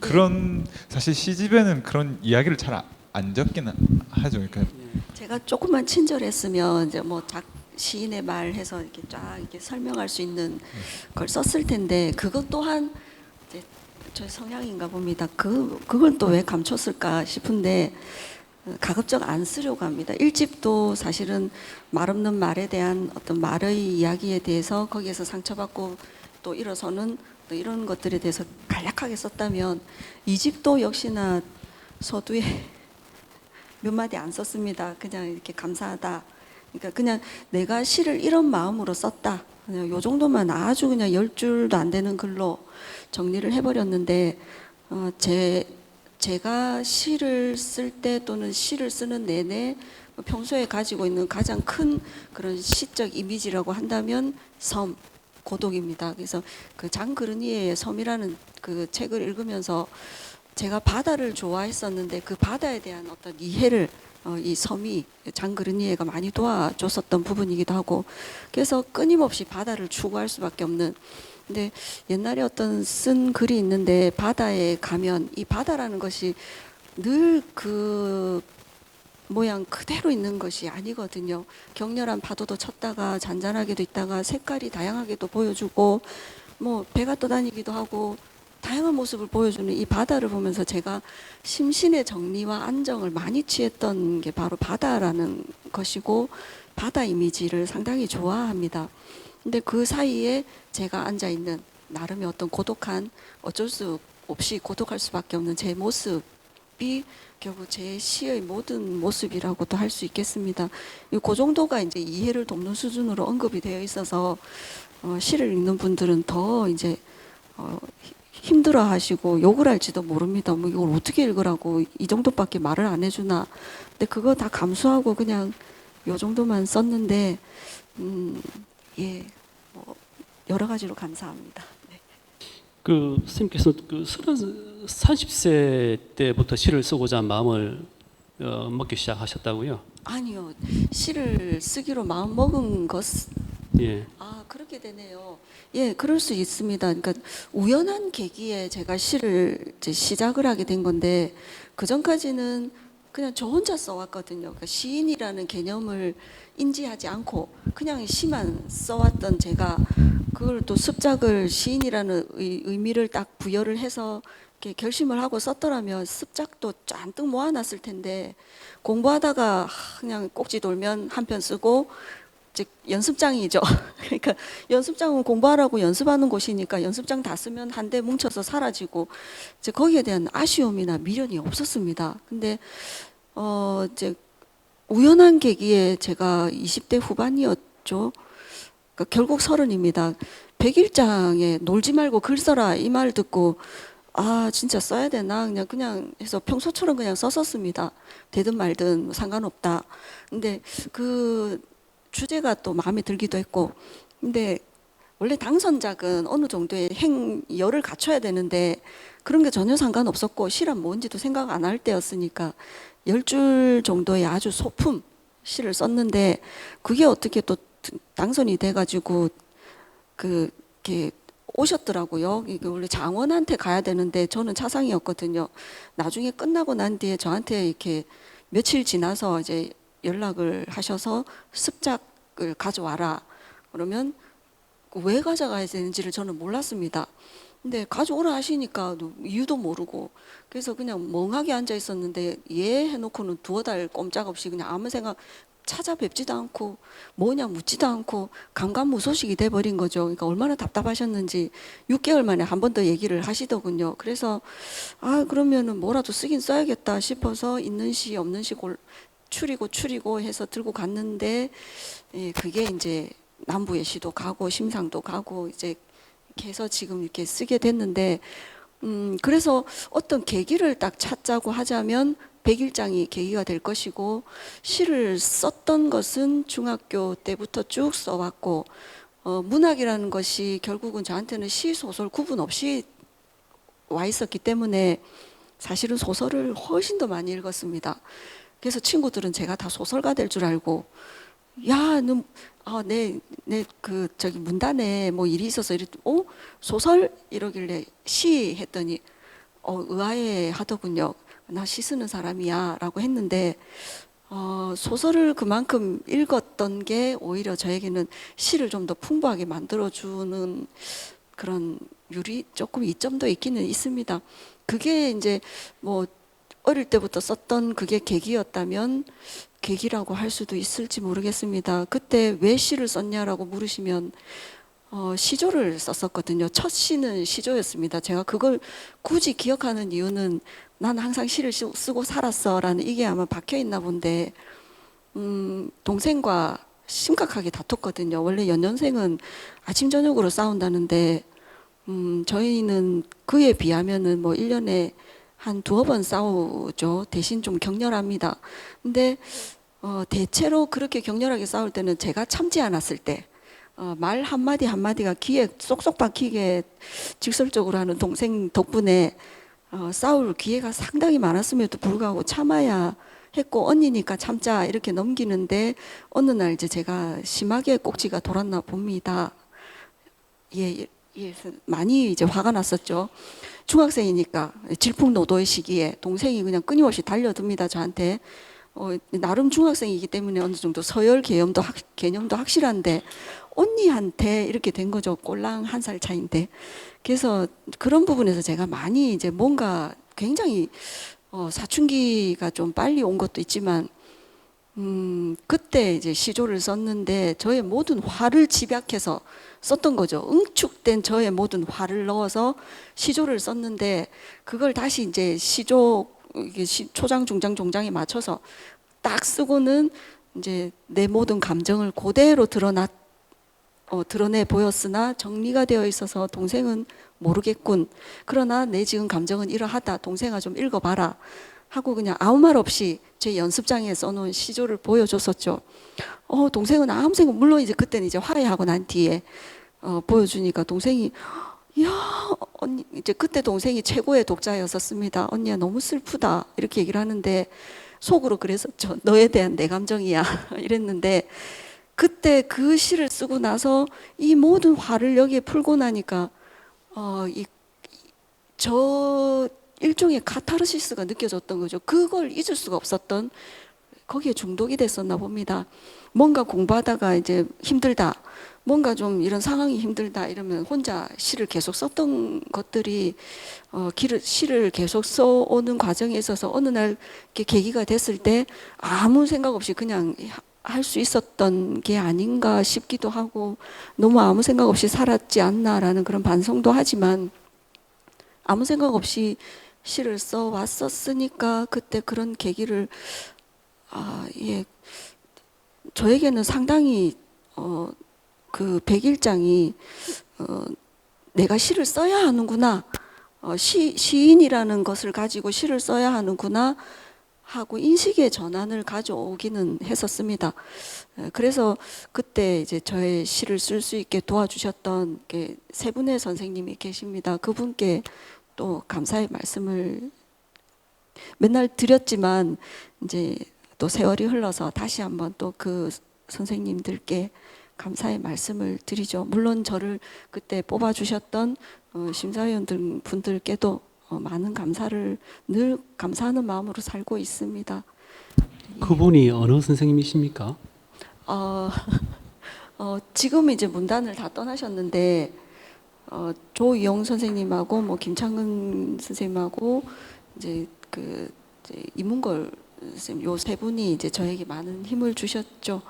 C: 그런 사실 시집에는 그런 이야기를 잘 안 적긴 하죠. 그러니까
B: 제가 조금만 친절했으면 이제 뭐 시인의 말해서 이렇게 쫙 이렇게 설명할 수 있는 걸 썼을 텐데 그것 또한 이제 저 성향인가 봅니다. 그걸 또 왜 감췄을까 싶은데 가급적 안 쓰려고 합니다. 1집도 사실은 말 없는 말에 대한 어떤 말의 이야기에 대해서 거기에서 상처받고 또 일어서는 또 이런 것들에 대해서 간략하게 썼다면 2집도 역시나 서두에 몇 마디 안 썼습니다. 그냥 이렇게 감사하다. 그러니까 그냥 내가 시를 이런 마음으로 썼다. 그냥 요 정도만 아주 그냥 10줄도 안 되는 글로 정리를 해버렸는데 제가 시를 쓸 때 또는 시를 쓰는 내내 평소에 가지고 있는 가장 큰 그런 시적 이미지라고 한다면 섬, 고독입니다. 그래서 그 장그르니에의 섬이라는 그 책을 읽으면서 제가 바다를 좋아했었는데 그 바다에 대한 어떤 이해를 이 섬이 장그르니에가 많이 도와줬었던 부분이기도 하고, 그래서 끊임없이 바다를 추구할 수밖에 없는. 근데 옛날에 어떤 쓴 글이 있는데, 바다에 가면 이 바다라는 것이 늘 그 모양 그대로 있는 것이 아니거든요. 격렬한 파도도 쳤다가 잔잔하게도 있다가 색깔이 다양하게도 보여주고 뭐 배가 떠다니기도 하고 다양한 모습을 보여주는 이 바다를 보면서 제가 심신의 정리와 안정을 많이 취했던 게 바로 바다라는 것이고, 바다 이미지를 상당히 좋아합니다. 근데 그 사이에 제가 앉아 있는 나름의 어떤 고독한, 어쩔 수 없이 고독할 수밖에 없는 제 모습이 결국 제 시의 모든 모습이라고도 할 수 있겠습니다. 그 정도가 이제 이해를 돕는 수준으로 언급이 되어 있어서 시를 읽는 분들은 더 이제 힘들어하시고 욕을 할지도 모릅니다. 뭐 이걸 어떻게 읽으라고 이 정도밖에 말을 안 해주나. 근데 그거 다 감수하고 그냥 요 정도만 썼는데 예, 뭐 여러 가지로 감사합니다. 네.
A: 그 선생님께서 그 30세 때부터 시를 쓰고자 마음을 먹기 시작하셨다고요?
B: 아니요, 시를 쓰기로 마음 먹은 것.
A: 예.
B: 아, 그렇게 되네요. 예, 그럴 수 있습니다. 그러니까 우연한 계기에 제가 시를 이제 시작을 하게 된 건데, 그 전까지는 그냥 저 혼자 써왔거든요. 그러니까 시인이라는 개념을 인지하지 않고 그냥 시만 써왔던 제가, 그걸 또 습작을 시인이라는 의미를 딱 부여를 해서 이렇게 결심을 하고 썼더라면 습작도 잔뜩 모아놨을 텐데, 공부하다가 그냥 꼭지 돌면 한 편 쓰고, 즉 연습장이죠. 그러니까 연습장은 공부하라고 연습하는 곳이니까 연습장 다 쓰면 한데 뭉쳐서 사라지고, 이제 거기에 대한 아쉬움이나 미련이 없었습니다. 근데 이제 우연한 계기에 제가 20대 후반이었죠. 그러니까 결국 30입니다. 100일장에 놀지 말고 글 써라 이 말 듣고, 아 진짜 써야 되나 그냥 해서 평소처럼 그냥 썼었습니다. 되든 말든 뭐 상관없다. 근데 그 주제가 또 마음에 들기도 했고, 근데 원래 당선작은 어느 정도의 행열을 갖춰야 되는데 그런 게 전혀 상관없었고, 시란 뭔지도 생각 안 할 때였으니까 10줄 정도의 아주 소품 시를 썼는데, 그게 어떻게 또 당선이 돼가지고 이렇게 오셨더라고요. 이게 원래 장원한테 가야 되는데 저는 차상이었거든요. 나중에 끝나고 난 뒤에 저한테 이렇게 며칠 지나서 이제 연락을 하셔서 습작을 가져와라. 그러면 왜 가져가야 되는지를 저는 몰랐습니다. 근데 가져오라 하시니까 이유도 모르고, 그래서 그냥 멍하게 앉아 있었는데 예 해놓고는 두어 달 꼼짝없이 그냥 아무 생각, 찾아뵙지도 않고 뭐냐 묻지도 않고 감감무소식이 돼버린 거죠. 그러니까 얼마나 답답하셨는지 6개월 만에 한 번 더 얘기를 하시더군요. 그래서 아 그러면은 뭐라도 쓰긴 써야겠다 싶어서 있는 시 없는 시 추리고 해서 들고 갔는데, 예, 그게 이제 남부의 시도 가고 심상도 가고 이제 이렇게 해서 지금 이렇게 쓰게 됐는데, 그래서 어떤 계기를 딱 찾자고 하자면 100일장이 계기가 될 것이고, 시를 썼던 것은 중학교 때부터 쭉 써왔고, 문학이라는 것이 결국은 저한테는 시, 소설 구분 없이 와 있었기 때문에 사실은 소설을 훨씬 더 많이 읽었습니다. 그래서 친구들은 제가 다 소설가 될 줄 알고, 야, 너, 그 저기 문단에 뭐 일이 있어서 소설 이러길래 시 했더니 의아해 하더군요. 나 시 쓰는 사람이야 라고 했는데, 소설을 그만큼 읽었던 게 오히려 저에게는 시를 좀 더 풍부하게 만들어주는 그런 조금 이점도 있기는 있습니다. 그게 이제 뭐 어릴 때부터 썼던 그게 계기였다면 계기라고 할 수도 있을지 모르겠습니다. 그때 왜 시를 썼냐라고 물으시면 시조를 썼었거든요. 첫 시는 시조였습니다. 제가 그걸 굳이 기억하는 이유는 난 항상 시를 쓰고 살았어 라는 이게 아마 박혀 있나 본데, 동생과 심각하게 다퉜거든요. 원래 연년생은 아침 저녁으로 싸운다는데 저희는 그에 비하면은 뭐 1년에 한 두어 번 싸우죠. 대신 좀 격렬합니다. 근데 대체로 그렇게 격렬하게 싸울 때는 제가 참지 않았을 때, 말 한마디 한마디가 귀에 쏙쏙 박히게 직설적으로 하는 동생 덕분에 싸울 기회가 상당히 많았음에도 불구하고 참아야 했고, 언니니까 참자 이렇게 넘기는데 어느 날 이제 제가 심하게 꼭지가 돌았나 봅니다. 예, 예, 많이 이제 화가 났었죠. 중학생이니까 질풍노도의 시기에 동생이 그냥 끊임없이 달려듭니다, 저한테. 나름 중학생이기 때문에 어느 정도 서열 개념도 확실한데 언니한테 이렇게 된 거죠. 꼴랑 1살 차인데. 그래서 그런 부분에서 제가 많이 이제 뭔가 굉장히 사춘기가 좀 빨리 온 것도 있지만 그때 이제 시조를 썼는데 저의 모든 화를 집약해서 썼던 거죠. 응축된 저의 모든 화를 넣어서 시조를 썼는데 그걸 다시 이제 시조 초장, 중장, 종장에 맞춰서 딱 쓰고는 이제 내 모든 감정을 그대로 드러내 보였으나 정리가 되어 있어서 동생은 모르겠군. 그러나 내 지금 감정은 이러하다. 동생아 좀 읽어봐라. 하고 그냥 아무 말 없이 제 연습장에 써놓은 시조를 보여줬었죠. 동생은 아무 생각, 물론 이제 그때는 이제 화해하고 난 뒤에 보여주니까 동생이 야, 언니, 이제 그때 동생이 최고의 독자였었습니다. 언니야 너무 슬프다 이렇게 얘기를 하는데 속으로 그랬었죠. 너에 대한 내 감정이야 이랬는데 그때 그 시를 쓰고 나서 이 모든 화를 여기에 풀고 나니까 저 일종의 카타르시스가 느껴졌던 거죠. 그걸 잊을 수가 없었던, 거기에 중독이 됐었나 봅니다. 뭔가 공부하다가 이제 힘들다, 뭔가 좀 이런 상황이 힘들다 이러면 혼자 시를 계속 썼던 것들이 시를 계속 써오는 과정에 있어서 어느 날 이렇게 계기가 됐을 때 아무 생각 없이 그냥 할 수 있었던 게 아닌가 싶기도 하고, 너무 아무 생각 없이 살았지 않나라는 그런 반성도 하지만, 아무 생각 없이 시를 써 왔었으니까 그때 그런 계기를 예, 저에게는 상당히 그 100일장이 내가 시를 써야 하는구나, 시인이라는 것을 가지고 시를 써야 하는구나 하고 인식의 전환을 가져오기는 했었습니다. 그래서 그때 이제 저의 시를 쓸 수 있게 도와주셨던 세 분의 선생님이 계십니다. 그분께 또 감사의 말씀을 맨날 드렸지만 이제 또 세월이 흘러서 다시 한번 또 그 선생님들께 감사의 말씀을 드리죠. 물론 저를 그때 뽑아주셨던 심사위원들 분들께도 많은 감사를 늘 감사하는 마음으로 살고 있습니다.
A: 그분이 어느 선생님이십니까?
B: 지금 이제 문단을 다 떠나셨는데 조이영 선생님하고 뭐 김창근 선생님하고 이제 이문걸 선생님, 요 세 분이 이제 저에게 많은 힘을 주셨죠.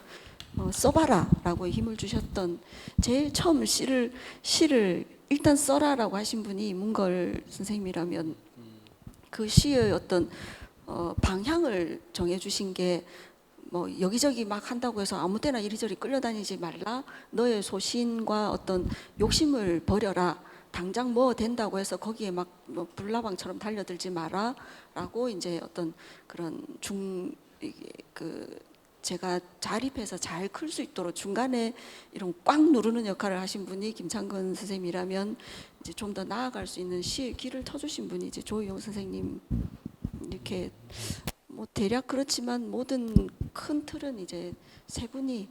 B: 써봐라라고 힘을 주셨던, 제일 처음 시를 일단 써라라고 하신 분이 이문걸 선생님이라면 그 시의 어떤 방향을 정해주신 게 뭐 여기저기 막 한다고 해서 아무 때나 이리저리 끌려다니지 말라, 너의 소신과 어떤 욕심을 버려라, 당장 뭐 된다고 해서 거기에 막 뭐 불나방처럼 달려들지 마라 라고 이제 어떤 그런 제가 자립해서 잘 클 수 있도록 중간에 이런 꽉 누르는 역할을 하신 분이 김창근 선생님이라면, 이제 좀 더 나아갈 수 있는 시의 길을 터주신 분이 이제 조희영 선생님, 이렇게 뭐 대략 그렇지만 모든 큰 틀은 이제 세 분이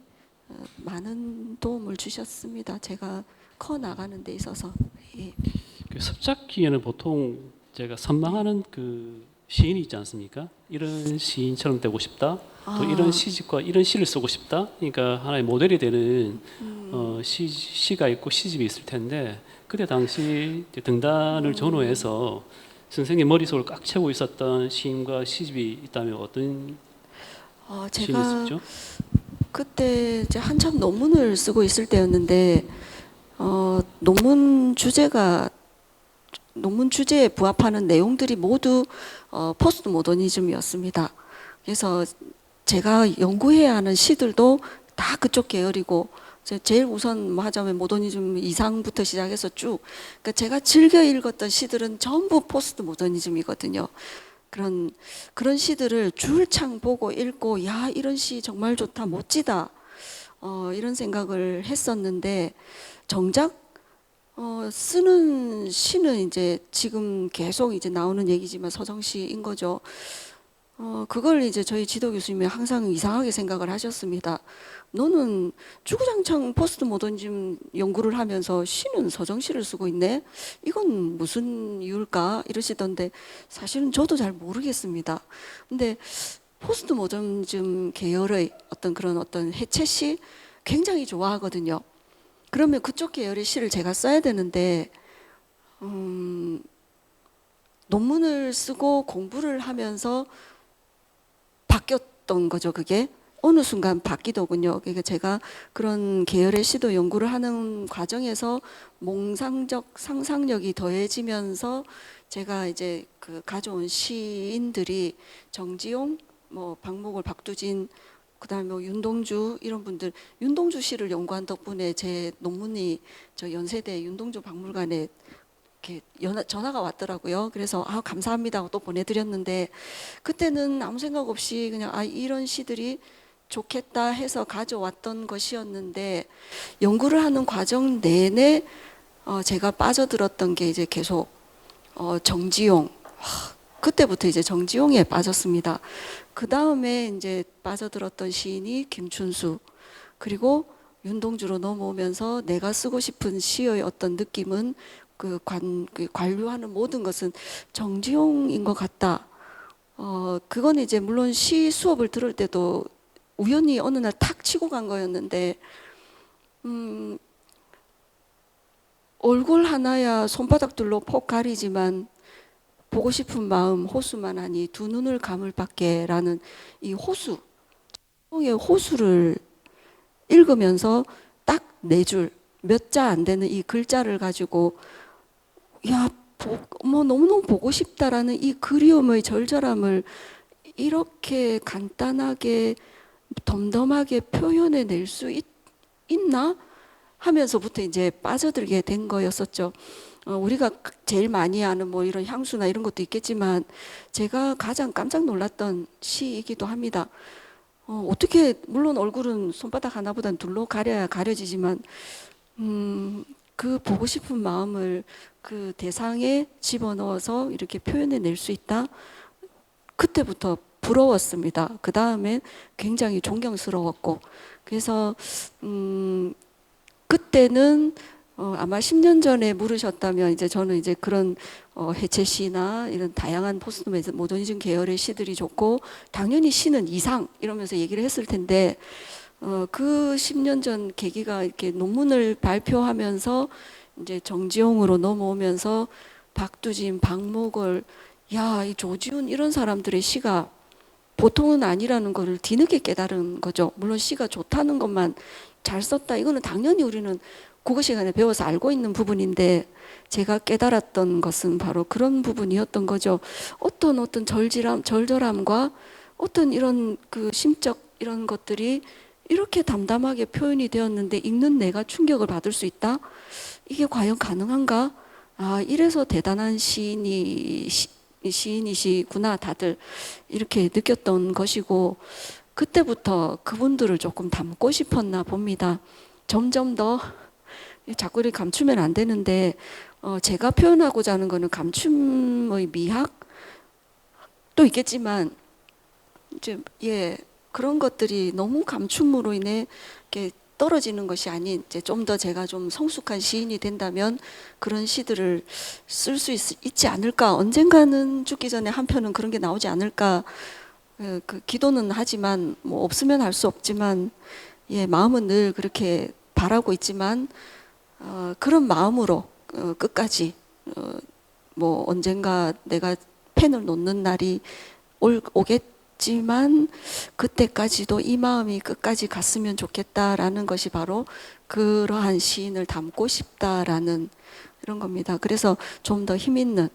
B: 많은 도움을 주셨습니다. 제가 커 나가는 데 있어서. 예.
A: 그 습작기에는 보통 제가 선망하는 그 시인이 있지 않습니까? 이런 시인처럼 되고 싶다. 또 이런 시집과 이런 시를 쓰고 싶다. 그러니까 하나의 모델이 되는 시가 있고 시집이 있을 텐데, 그때 당시 등단을 전후해서 선생님 머릿속을 꽉 채우고 있었던 시인과 시집이 있다면 어떤 시인이
B: 제가
A: 있었죠?
B: 그때 이제 한참 논문을 쓰고 있을 때였는데 논문 주제에 부합하는 내용들이 모두 포스트 모더니즘이었습니다. 그래서 제가 연구해야 하는 시들도 다 그쪽 계열이고, 제일 우선 뭐 하자면 모더니즘 이상부터 시작해서 쭉, 그러니까 제가 즐겨 읽었던 시들은 전부 포스트 모더니즘이거든요. 그런 시들을 줄창 보고 읽고, 야 이런 시 정말 좋다, 멋지다, 이런 생각을 했었는데 정작 쓰는 시는 이제 지금 계속 이제 나오는 얘기지만 서정시인 거죠. 그걸 이제 저희 지도 교수님이 항상 이상하게 생각을 하셨습니다. 너는 주구장창 포스트 모더니즘 연구를 하면서 시는 서정시를 쓰고 있네? 이건 무슨 이유일까? 이러시던데 사실은 저도 잘 모르겠습니다. 근데 포스트 모더니즘 계열의 그런 해체시 굉장히 좋아하거든요. 그러면 그쪽 계열의 시를 제가 써야 되는데 논문을 쓰고 공부를 하면서 바뀌었던 거죠. 그게 어느 순간 바뀌더군요. 그러니까 제가 그런 계열의 시도 연구를 하는 과정에서 몽상적 상상력이 더해지면서 제가 이제 그 가져온 시인들이 정지용, 뭐 박목월, 박두진, 그다음에 뭐 윤동주 이런 분들, 윤동주 시를 연구한 덕분에 제 논문이 저 연세대 윤동주 박물관에 이렇게 전화가 왔더라고요. 그래서 감사합니다 하고 또 보내드렸는데 그때는 아무 생각 없이 그냥 이런 시들이 좋겠다 해서 가져왔던 것이었는데 연구를 하는 과정 내내 제가 빠져들었던 게 이제 계속 정지용, 그때부터 이제 정지용에 빠졌습니다. 그 다음에 이제 빠져들었던 시인이 김춘수, 그리고 윤동주로 넘어오면서 내가 쓰고 싶은 시의 어떤 느낌은 그 관료하는 모든 것은 정지용인 것 같다. 그건 이제 물론 시 수업을 들을 때도 우연히 어느 날 탁 치고 간 거였는데, 얼굴 하나야 손바닥들로 폭 가리지만 보고 싶은 마음 호수만 하니 두 눈을 감을 밖에 라는 이 호수, 의 호수를 읽으면서 딱 네 줄, 몇 자 안 되는 이 글자를 가지고 뭐 너무너무 보고 싶다라는 이 그리움의 절절함을 이렇게 간단하게 덤덤하게 표현해 낼 수 있나 하면서부터 이제 빠져들게 된 거였었죠. 우리가 제일 많이 아는 뭐 이런 향수나 이런 것도 있겠지만 제가 가장 깜짝 놀랐던 시이기도 합니다. 어떻게 물론 얼굴은 손바닥 하나보다는 둘로 가려야 가려지지만 그 보고 싶은 마음을 그 대상에 집어넣어서 이렇게 표현해 낼 수 있다. 그때부터 부러웠습니다. 그 다음에 굉장히 존경스러웠고, 그래서 그때는 아마 10년 전에 물으셨다면 이제 저는 이제 그런 해체 시나 이런 다양한 포스트 모더니즘 계열의 시들이 좋고 당연히 시는 이상 이러면서 얘기를 했을 텐데 그 10년 전 계기가 이렇게 논문을 발표하면서 이제 정지용으로 넘어오면서 박두진, 박목월, 이 조지훈 이런 사람들의 시가 보통은 아니라는 거를 뒤늦게 깨달은 거죠. 물론 시가 좋다는 것만 잘 썼다 이거는 당연히 우리는 국어 시간에 배워서 알고 있는 부분인데 제가 깨달았던 것은 바로 그런 부분이었던 거죠. 어떤 절절함과 어떤 이런 그 심적 이런 것들이 이렇게 담담하게 표현이 되었는데 읽는 내가 충격을 받을 수 있다? 이게 과연 가능한가? 이래서 대단한 시인이시구나 다들 이렇게 느꼈던 것이고 그때부터 그분들을 조금 닮고 싶었나 봅니다. 점점 더 자꾸 이렇게 감추면 안 되는데 제가 표현하고자 하는 거는 감춤의 미학도 있겠지만 이제 그런 것들이 너무 감춤으로 인해 이렇게 떨어지는 것이 아닌 이제 좀 더 제가 좀 성숙한 시인이 된다면 그런 시들을 쓸 수 있지 않을까. 언젠가는 죽기 전에 한 편은 그런 게 나오지 않을까. 그 기도는 하지만 뭐 없으면 할 수 없지만 마음은 늘 그렇게 바라고 있지만 그런 마음으로 끝까지 뭐 언젠가 내가 펜을 놓는 날이 오겠지만 그때까지도 이 마음이 끝까지 갔으면 좋겠다라는 것이 바로 그러한 시인을 닮고 싶다라는 이런 겁니다. 그래서 좀 더 힘 있는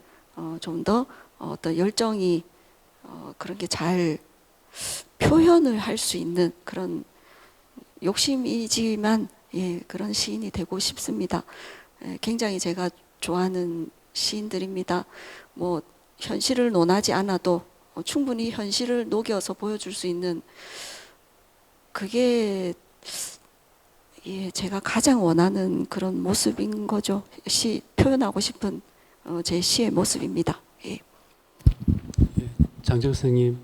B: 좀 더 어떤 열정이 그런 게 잘 표현을 할 수 있는 그런 욕심이지만 그런 시인이 되고 싶습니다. 굉장히 제가 좋아하는 시인들입니다. 뭐 현실을 논하지 않아도 충분히 현실을 녹여서 보여줄 수 있는 그게 예, 제가 가장 원하는 그런 모습인 거죠. 표현하고 싶은 제 시의 모습입니다. 예.
A: 장정 선생님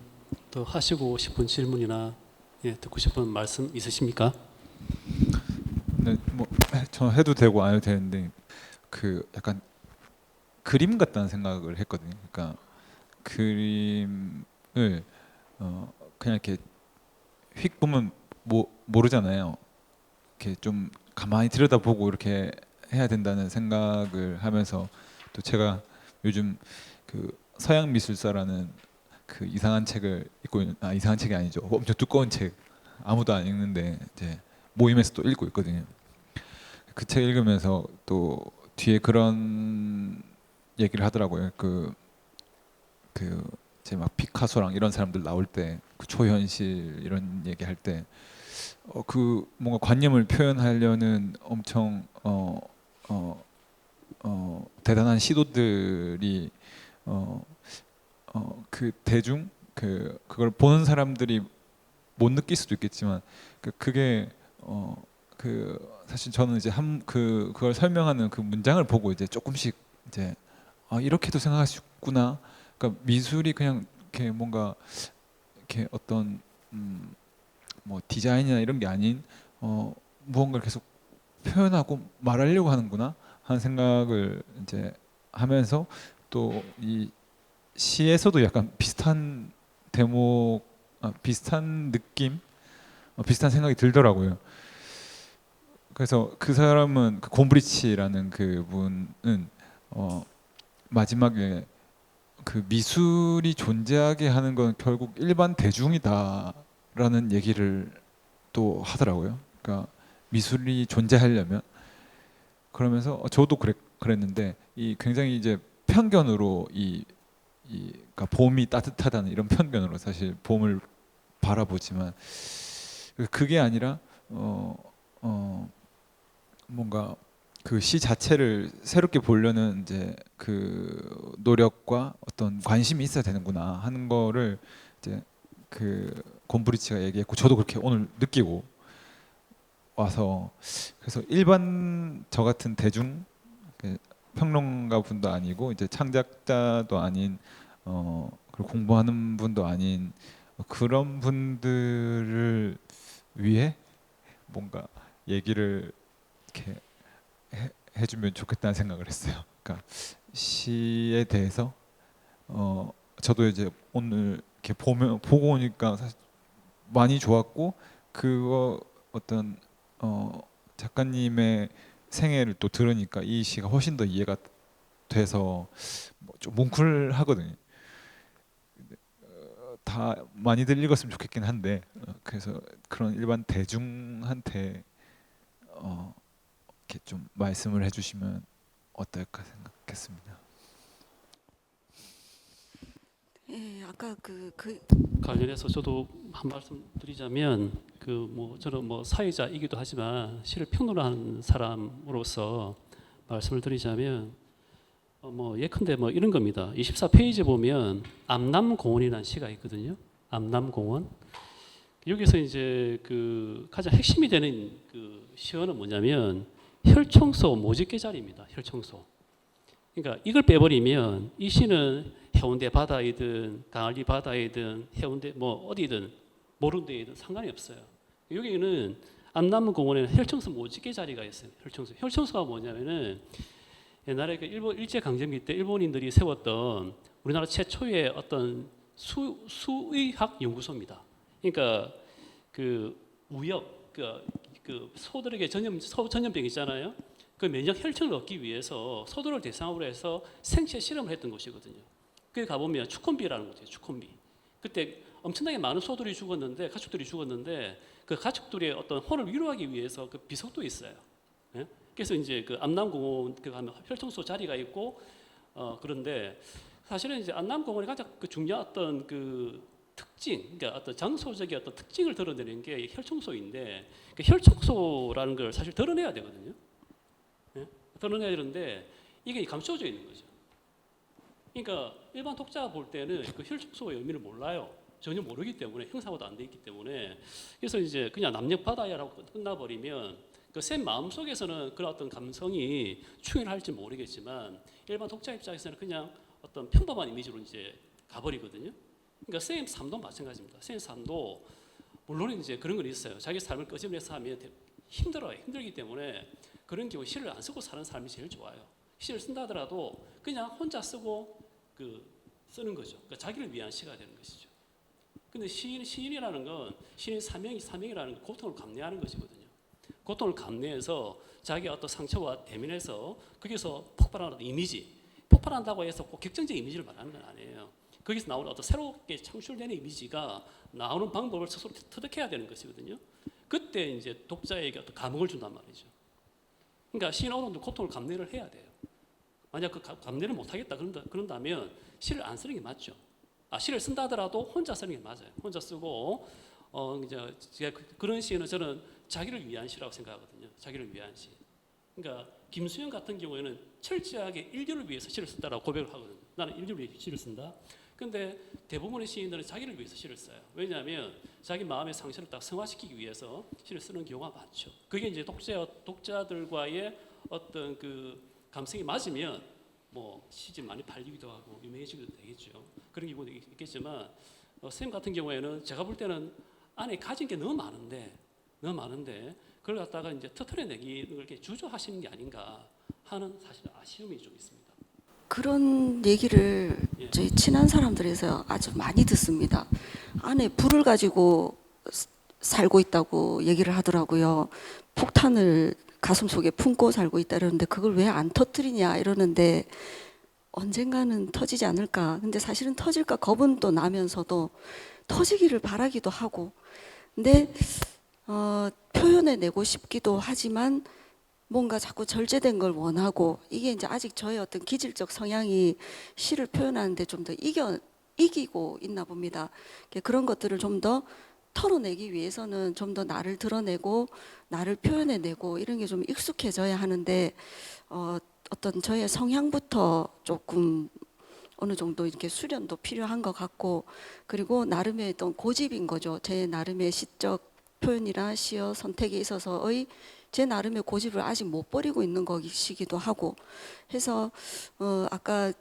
A: 또 하시고 싶은 질문이나 듣고 싶은 말씀 있으십니까?
C: 네, 저 해도 되고 안 해도 되는데 그 약간 그림 같다는 생각을 했거든요. 그러니까 그림을 그냥 이렇게 휙 보면 모르잖아요. 이렇게 좀 가만히 들여다보고 이렇게 해야 된다는 생각을 하면서 또 제가 요즘 그 서양 미술사라는 그 이상한 책을 읽고 이상한 책이 아니죠. 엄청 두꺼운 책 아무도 안 읽는데 이제 모임에서 또 읽고 있거든요. 그 책 읽으면서 또 뒤에 그런 얘기를 하더라고요. 이제 막 피카소랑 이런 사람들 나올 때 그 초현실 이런 얘기할 때 그 뭔가 관념을 표현하려는 엄청 대단한 시도들이 그 대중 그걸 보는 사람들이 못 느낄 수도 있겠지만 그게 사실 저는 이제 그걸 설명하는 그 문장을 보고 이제 조금씩 이제 이렇게도 생각할 수 있구나. 그러니까 미술이 그냥 이렇게 뭔가 이렇게 어떤 뭐 디자인이나 이런 게 아닌 무언가를 계속 표현하고 말하려고 하는구나 하는 생각을 이제 하면서 또 이 시에서도 약간 비슷한 대목, 비슷한 느낌, 비슷한 생각이 들더라고요. 그래서 그 사람은 그 곰브리치라는 그 분은 마지막에 그 미술이 존재하게 하는 건 결국 일반 대중이다라는 얘기를 또 하더라고요. 그러니까 미술이 존재하려면 그러면서 저도 그랬는데 이 굉장히 이제 편견으로 그러니까 봄이 따뜻하다는 이런 편견으로 사실 봄을 바라보지만 그게 아니라 뭔가 그 시 자체를 새롭게 보려는 이제 그 노력과 어떤 관심이 있어야 되는구나 하는 거를 이제 그 곰브리치가 얘기했고 저도 그렇게 오늘 느끼고 와서 그래서 일반 저 같은 대중 평론가 분도 아니고 이제 창작자도 아닌 그리고 공부하는 분도 아닌 그런 분들을 위해 뭔가 얘기를 이렇게 해주면 좋겠다는 생각을 했어요. 그러니까 시에 대해서 저도 이제 오늘 이렇게 보고 오니까 사실 많이 좋았고 그거 어떤 작가님의 생애를 또 들으니까 이 시가 훨씬 더 이해가 돼서 좀 뭉클하거든요. 다 많이들 읽었으면 좋겠긴 한데 그래서 그런 일반 대중한테 이렇게 좀 말씀을 해주시면 어떨까 생각했습니다.
B: 예, 아까
A: 관련해서 저도 한 말씀 드리자면 저는 사회자이기도 하지만 시를 평론하는 사람으로서 말씀을 드리자면 예컨대 이런 겁니다. 24페이지 보면 암남공원이라는 시가 있거든요. 암남공원. 여기서 이제 그 가장 핵심이 되는 그 시어는 뭐냐면 혈청소 모집계 자리입니다. 혈청소. 그러니까 이걸 빼버리면 이 시는 해운대 바다이든 강안리 바다이든 해운대 어디든 모르는 데이든 상관이 없어요. 여기는 암남공원에는 혈청소 모집계 자리가 있어요. 혈청소가 뭐냐면은 옛날에 그 일본 일제 강점기 때 일본인들이 세웠던 우리나라 최초의 어떤 수의학 연구소입니다. 그러니까 그 우역 그 소들에게 전염병 있잖아요. 그 면역 혈청을 얻기 위해서 소들을 대상으로 해서 생체 실험을 했던 곳이거든요. 거기 가보면 추콤비라는 곳이에요. 추콤비. 그때 엄청나게 많은 소들이 죽었는데 가축들이 죽었는데 그 가축들의 어떤 혼을 위로하기 위해서 그 비석도 있어요. 예? 그래서 이제 그 암남공원 가면 혈청소 자리가 있고 그런데 사실은 이제 암남공원이 가장 그 중요한 어떤 그 특징, 그러니까 어떤 장소적인 어떤 특징을 드러내는 게 혈청소인데 그 혈청소라는 걸 사실 드러내야 되거든요. 예? 드러내야 되는데 이게 감춰져 있는 거죠. 그러니까 일반 독자가 볼 때는 그 혈청소의 의미를 몰라요. 전혀 모르기 때문에 형상화도 안 돼 있기 때문에 그래서 이제 그냥 남녀 바다야라고 끝나버리면 쌤 마음속에서는 그런 어떤 감성이 충현할지 모르겠지만 일반 독자 입장에서는 그냥 어떤 평범한 이미지로 이제 가버리거든요. 그러니까 쌤 삶도 마찬가지입니다. 쌤 삶도 물론 이제 그런 건 있어요. 자기 삶을 끄집어내서 하면 힘들어요. 힘들기 때문에 그런 경우 시를 안 쓰고 사는 삶이 제일 좋아요. 시를 쓴다 하더라도 그냥 혼자 쓰고 쓰는 거죠. 그러니까 자기를 위한 시가 되는 것이죠. 근데 시인이라는 건 시인 사명이라는 건 고통을 감내하는 것이거든요. 고통을 감내해서 자기의 어떤 상처와 대면해서 거기서 폭발하는 이미지, 폭발한다고 해서 꼭 격정적 이미지를 말하는 건 아니에요. 거기서 나오는 어떤 새롭게 창출되는 이미지가 나오는 방법을 스스로 터득해야 되는 것이거든요. 그때 이제 독자에게 어떤 감흥을 준단 말이죠. 그러니까 시인 어느 정도 고통을 감내를 해야 돼요. 만약 그 감내를 못하겠다 그런다면 시를 안 쓰는 게 맞죠. 시를 쓴다 하더라도 혼자 쓰는 게 맞아요. 혼자 쓰고 이제 제가 그런 시는 저는 자기를 위한 시라고 생각하거든요. 자기를 위한 시. 그러니까 김수영 같은 경우에는 철저하게 인류를 위해서 시를 썼다라고 고백을 하거든요. 나는 인류를 위해 시를 쓴다. 근데 대부분의 시인들은 자기를 위해서 시를 써요. 왜냐하면 자기 마음의 상처를 딱 승화시키기 위해서 시를 쓰는 경우가 많죠. 그게 이제 독자들과의 어떤 그 감성이 맞으면 뭐 시집 많이 팔리기도 하고 유명해지기도 되겠죠. 그런 경우도 있겠지만 쌤 같은 경우에는 제가 볼 때는 안에 가진 게 너무 많은데 그걸 갖다가 이제 터트려내기를 이렇게 주저하시는 게 아닌가 하는 사실 아쉬움이 좀 있습니다.
B: 그런 얘기를
A: 예.
B: 저희 친한 사람들에서 아주 많이 듣습니다. 안에 불을 가지고 살고 있다고 얘기를 하더라고요. 폭탄을 가슴속에 품고 살고 있다 이러는데 그걸 왜 안 터뜨리냐 이러는데 언젠가는 터지지 않을까. 근데 사실은 터질까 겁은 또 나면서도 터지기를 바라기도 하고 근데 표현해내고 싶기도 하지만 뭔가 자꾸 절제된 걸 원하고 이게 이제 아직 저의 어떤 기질적 성향이 시를 표현하는데 좀 더 이기고 있나 봅니다. 그런 것들을 좀 더 털어내기 위해서는 좀 더 나를 드러내고 나를 표현해내고 이런 게 좀 익숙해져야 하는데 어떤 저의 성향부터 조금 어느 정도 이렇게 수련도 필요한 것 같고 그리고 나름의 어떤 고집인 거죠. 제 나름의 시적 표현이나 시어 선택에 있어서의 제 나름의 고집을 아직 못 버리고 있는 것이기도 하고 해서 아까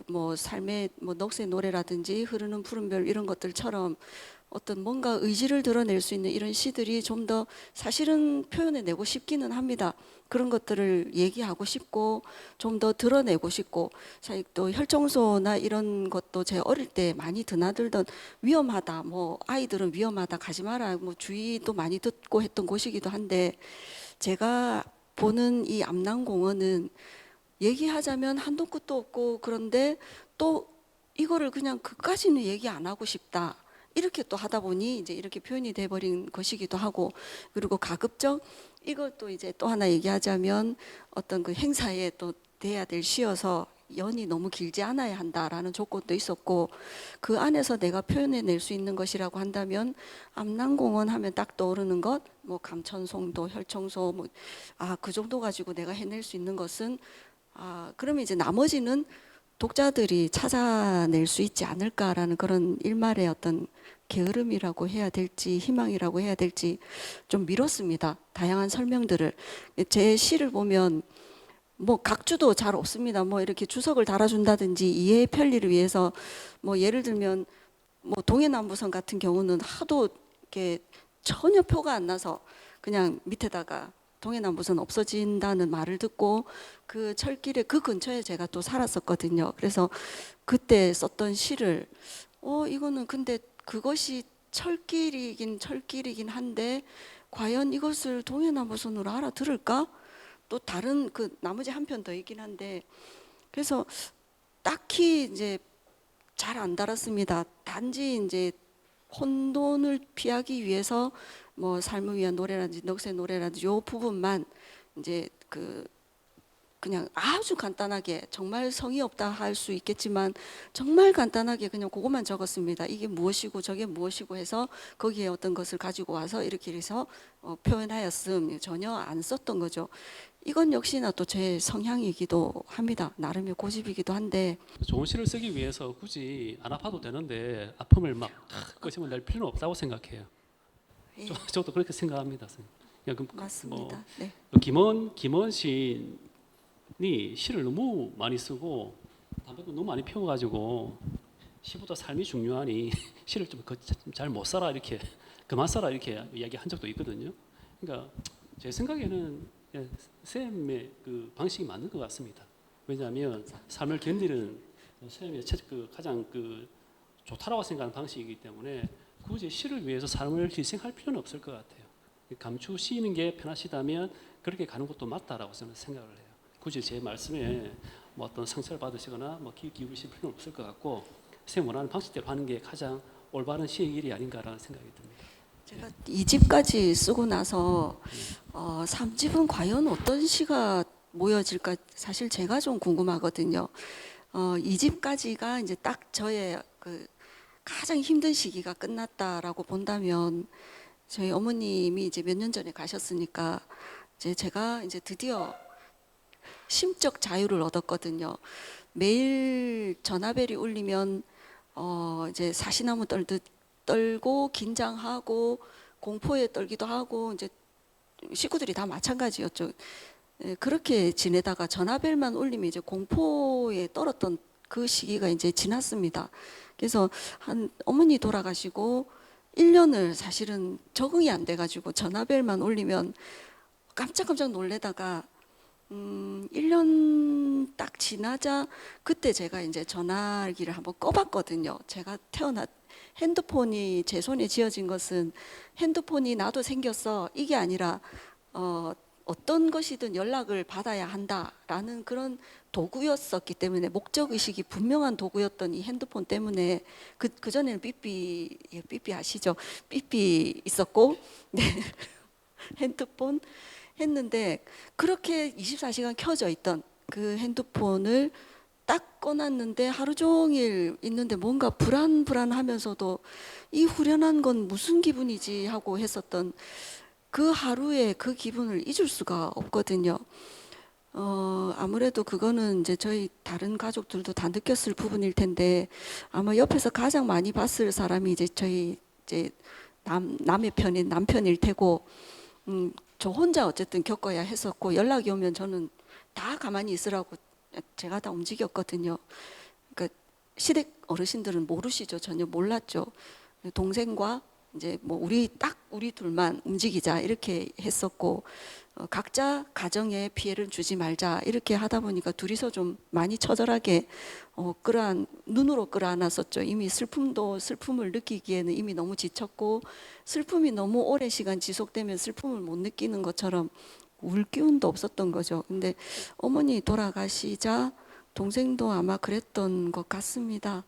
B: 뭐 삶의 뭐 넋의 노래라든지 흐르는 푸른별 이런 것들처럼 어떤 뭔가 의지를 드러낼 수 있는 이런 시들이 좀 더 사실은 표현해내고 싶기는 합니다. 그런 것들을 얘기하고 싶고 좀 더 드러내고 싶고 사실 또 혈청소나 이런 것도 제 어릴 때 많이 드나들던 위험하다 뭐 아이들은 위험하다 가지 마라 뭐 주의도 많이 듣고 했던 곳이기도 한데 제가 보는 이 암랑공원은 얘기하자면 한도 끝도 없고 그런데 또 이거를 그냥 그까지는 얘기 안 하고 싶다. 이렇게 또 하다 보니 이제 이렇게 표현이 돼버린 것이기도 하고 그리고 가급적 이것도 이제 또 하나 얘기하자면 어떤 그 행사에 또 돼야 될 시여서 연이 너무 길지 않아야 한다라는 조건도 있었고 그 안에서 내가 표현해낼 수 있는 것이라고 한다면 암랑공원 하면 딱 떠오르는 것 뭐 감천송도 혈청소 뭐 그 정도 가지고 내가 해낼 수 있는 것은 그러면 이제 나머지는 독자들이 찾아낼 수 있지 않을까라는 그런 일말의 어떤 게으름이라고 해야 될지 희망이라고 해야 될지 좀 미뤘습니다. 다양한 설명들을 제 시를 보면 뭐 각주도 잘 없습니다. 뭐 이렇게 주석을 달아준다든지 이해의 편리를 위해서 뭐 예를 들면 뭐 동해남부선 같은 경우는 하도 이렇게 전혀 표가 안 나서 그냥 밑에다가 동해남부선 없어진다는 말을 듣고 그 철길에 그 근처에 제가 또 살았었거든요. 그래서 그때 썼던 시를 이거는 근데 그것이 철길이긴 한데 과연 이것을 동해남부선으로 알아들을까? 또 다른 그 나머지 한 편 더 있긴 한데 그래서 딱히 이제 잘 안 달았습니다. 단지 이제 혼돈을 피하기 위해서 뭐 삶을 위한 노래라든지 넋의 노래라든지 요 부분만 이제 그냥 아주 간단하게 정말 성의 없다 할 수 있겠지만 정말 간단하게 그냥 그것만 적었습니다. 이게 무엇이고 저게 무엇이고 해서 거기에 어떤 것을 가지고 와서 이렇게 해서 표현하였음 전혀 안 썼던 거죠. 이건 역시나 또 제 성향이기도 합니다. 나름의 고집이기도 한데
A: 좋은 시를 쓰기 위해서 굳이 안 아파도 되는데 아픔을 막 끄집어낼 필요는 없다고 생각해요.
B: 예.
A: 저도 그렇게 생각합니다. 선생님. 그냥
B: 맞습니다. 네.
A: 김원 시인이 시를 너무 많이 쓰고 담배도 너무 많이 피워가지고 시보다 삶이 중요하니 시를 좀 잘 못 살아 이렇게 그만 살아 이렇게 이야기한 적도 있거든요. 그러니까 제 생각에는 쌤의 그 방식이 맞는 것 같습니다. 왜냐하면 삶을 견디는 쌤의 가장 좋다라고 생각하는 방식이기 때문에 굳이 시를 위해서 삶을 희생할 필요는 없을 것 같아요. 감추시는 게 편하시다면 그렇게 가는 것도 맞다라고 저는 생각을 해요. 굳이 제 말씀에 뭐 어떤 상처를 받으시거나 뭐 귀 기울이실 필요는 없을 것 같고 쌤 원하는 방식대로 하는 게 가장 올바른 시의 길이 아닌가라는 생각이 듭니다.
B: 제가 2집까지 쓰고 나서 3집은 과연 어떤 시가 모여질까 사실 제가 좀 궁금하거든요. 2집까지가 이제 딱 저의 그 가장 힘든 시기가 끝났다라고 본다면 저희 어머님이 이제 몇 년 전에 가셨으니까 이제 제가 이제 드디어 심적 자유를 얻었거든요. 매일 전화벨이 울리면 이제 사시나무 떨듯 떨고 긴장하고 공포에 떨기도 하고 이제 식구들이 다 마찬가지였죠. 그렇게 지내다가 전화벨만 울리면 이제 공포에 떨었던 그 시기가 이제 지났습니다. 그래서 한 어머니 돌아가시고 1년을 사실은 적응이 안 돼가지고 전화벨만 울리면 깜짝깜짝 놀래다가 1년 딱 지나자 그때 제가 이제 전화기를 한번 꺼봤거든요. 제가 핸드폰이 제 손에 쥐어진 것은 핸드폰이 나도 생겼어 이게 아니라 어떤 것이든 연락을 받아야 한다라는 그런 도구였었기 때문에 목적의식이 분명한 도구였던 이 핸드폰 때문에 그전에는 삐삐 아시죠? 삐삐 있었고 네. 핸드폰 했는데 그렇게 24시간 켜져 있던 그 핸드폰을 딱 꺼놨는데 하루 종일 있는데 뭔가 불안하면서도 이 후련한 건 무슨 기분이지 하고 했었던 그 하루의 그 기분을 잊을 수가 없거든요. 아무래도 그거는 이제 저희 다른 가족들도 다 느꼈을 부분일 텐데 아마 옆에서 가장 많이 봤을 사람이 이제 저희 이제 남의 편인 남편일 테고 저 혼자 어쨌든 겪어야 했었고 연락이 오면 저는 다 가만히 있으라고 제가 다 움직였거든요. 그러니까 시댁 어르신들은 모르시죠. 전혀 몰랐죠. 동생과 이제 뭐 우리 둘만 움직이자 이렇게 했었고 각자 가정에 피해를 주지 말자 이렇게 하다 보니까 둘이서 좀 많이 처절하게 눈으로 끌어안았었죠. 이미 슬픔을 느끼기에는 이미 너무 지쳤고 슬픔이 너무 오랜 시간 지속되면 슬픔을 못 느끼는 것처럼 울 기운도 없었던 거죠. 근데 어머니 돌아가시자 동생도 아마 그랬던 것 같습니다.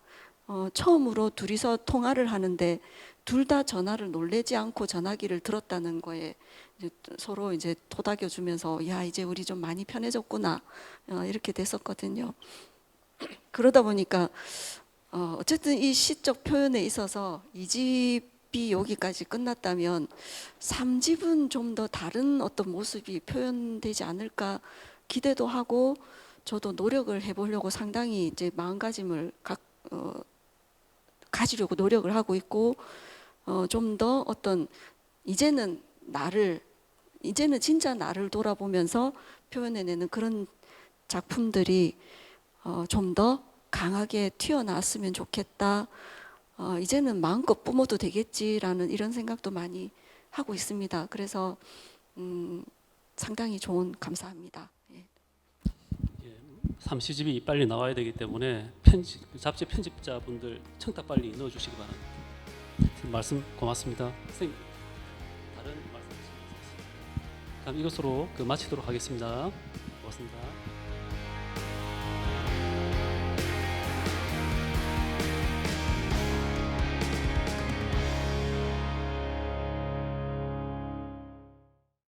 B: 처음으로 둘이서 통화를 하는데 둘 다 전화를 놀래지 않고 전화기를 들었다는 거에 이제 서로 이제 토닥여 주면서 야 이제 우리 좀 많이 편해졌구나 이렇게 됐었거든요. 그러다 보니까 어쨌든 이 시적 표현에 있어서 2집이 여기까지 끝났다면 3집은 좀 더 다른 어떤 모습이 표현되지 않을까 기대도 하고 저도 노력을 해보려고 상당히 이제 마음가짐을 가지려고 노력을 하고 있고 좀 더 어떤 이제는 진짜 나를 돌아보면서 표현해내는 그런 작품들이 좀 더 강하게 튀어나왔으면 좋겠다. 이제는 마음껏 뿜어도 되겠지라는 이런 생각도 많이 하고 있습니다. 그래서 상당히 좋은 감사합니다. 예.
A: 3시집이 빨리 나와야 되기 때문에 잡지 편집자분들 청탁 빨리 넣어주시기 바랍니다. 말씀 고맙습니다. 선생님 다른 말씀 있으십니까? 그럼 이것으로 마치도록 하겠습니다. 고맙습니다.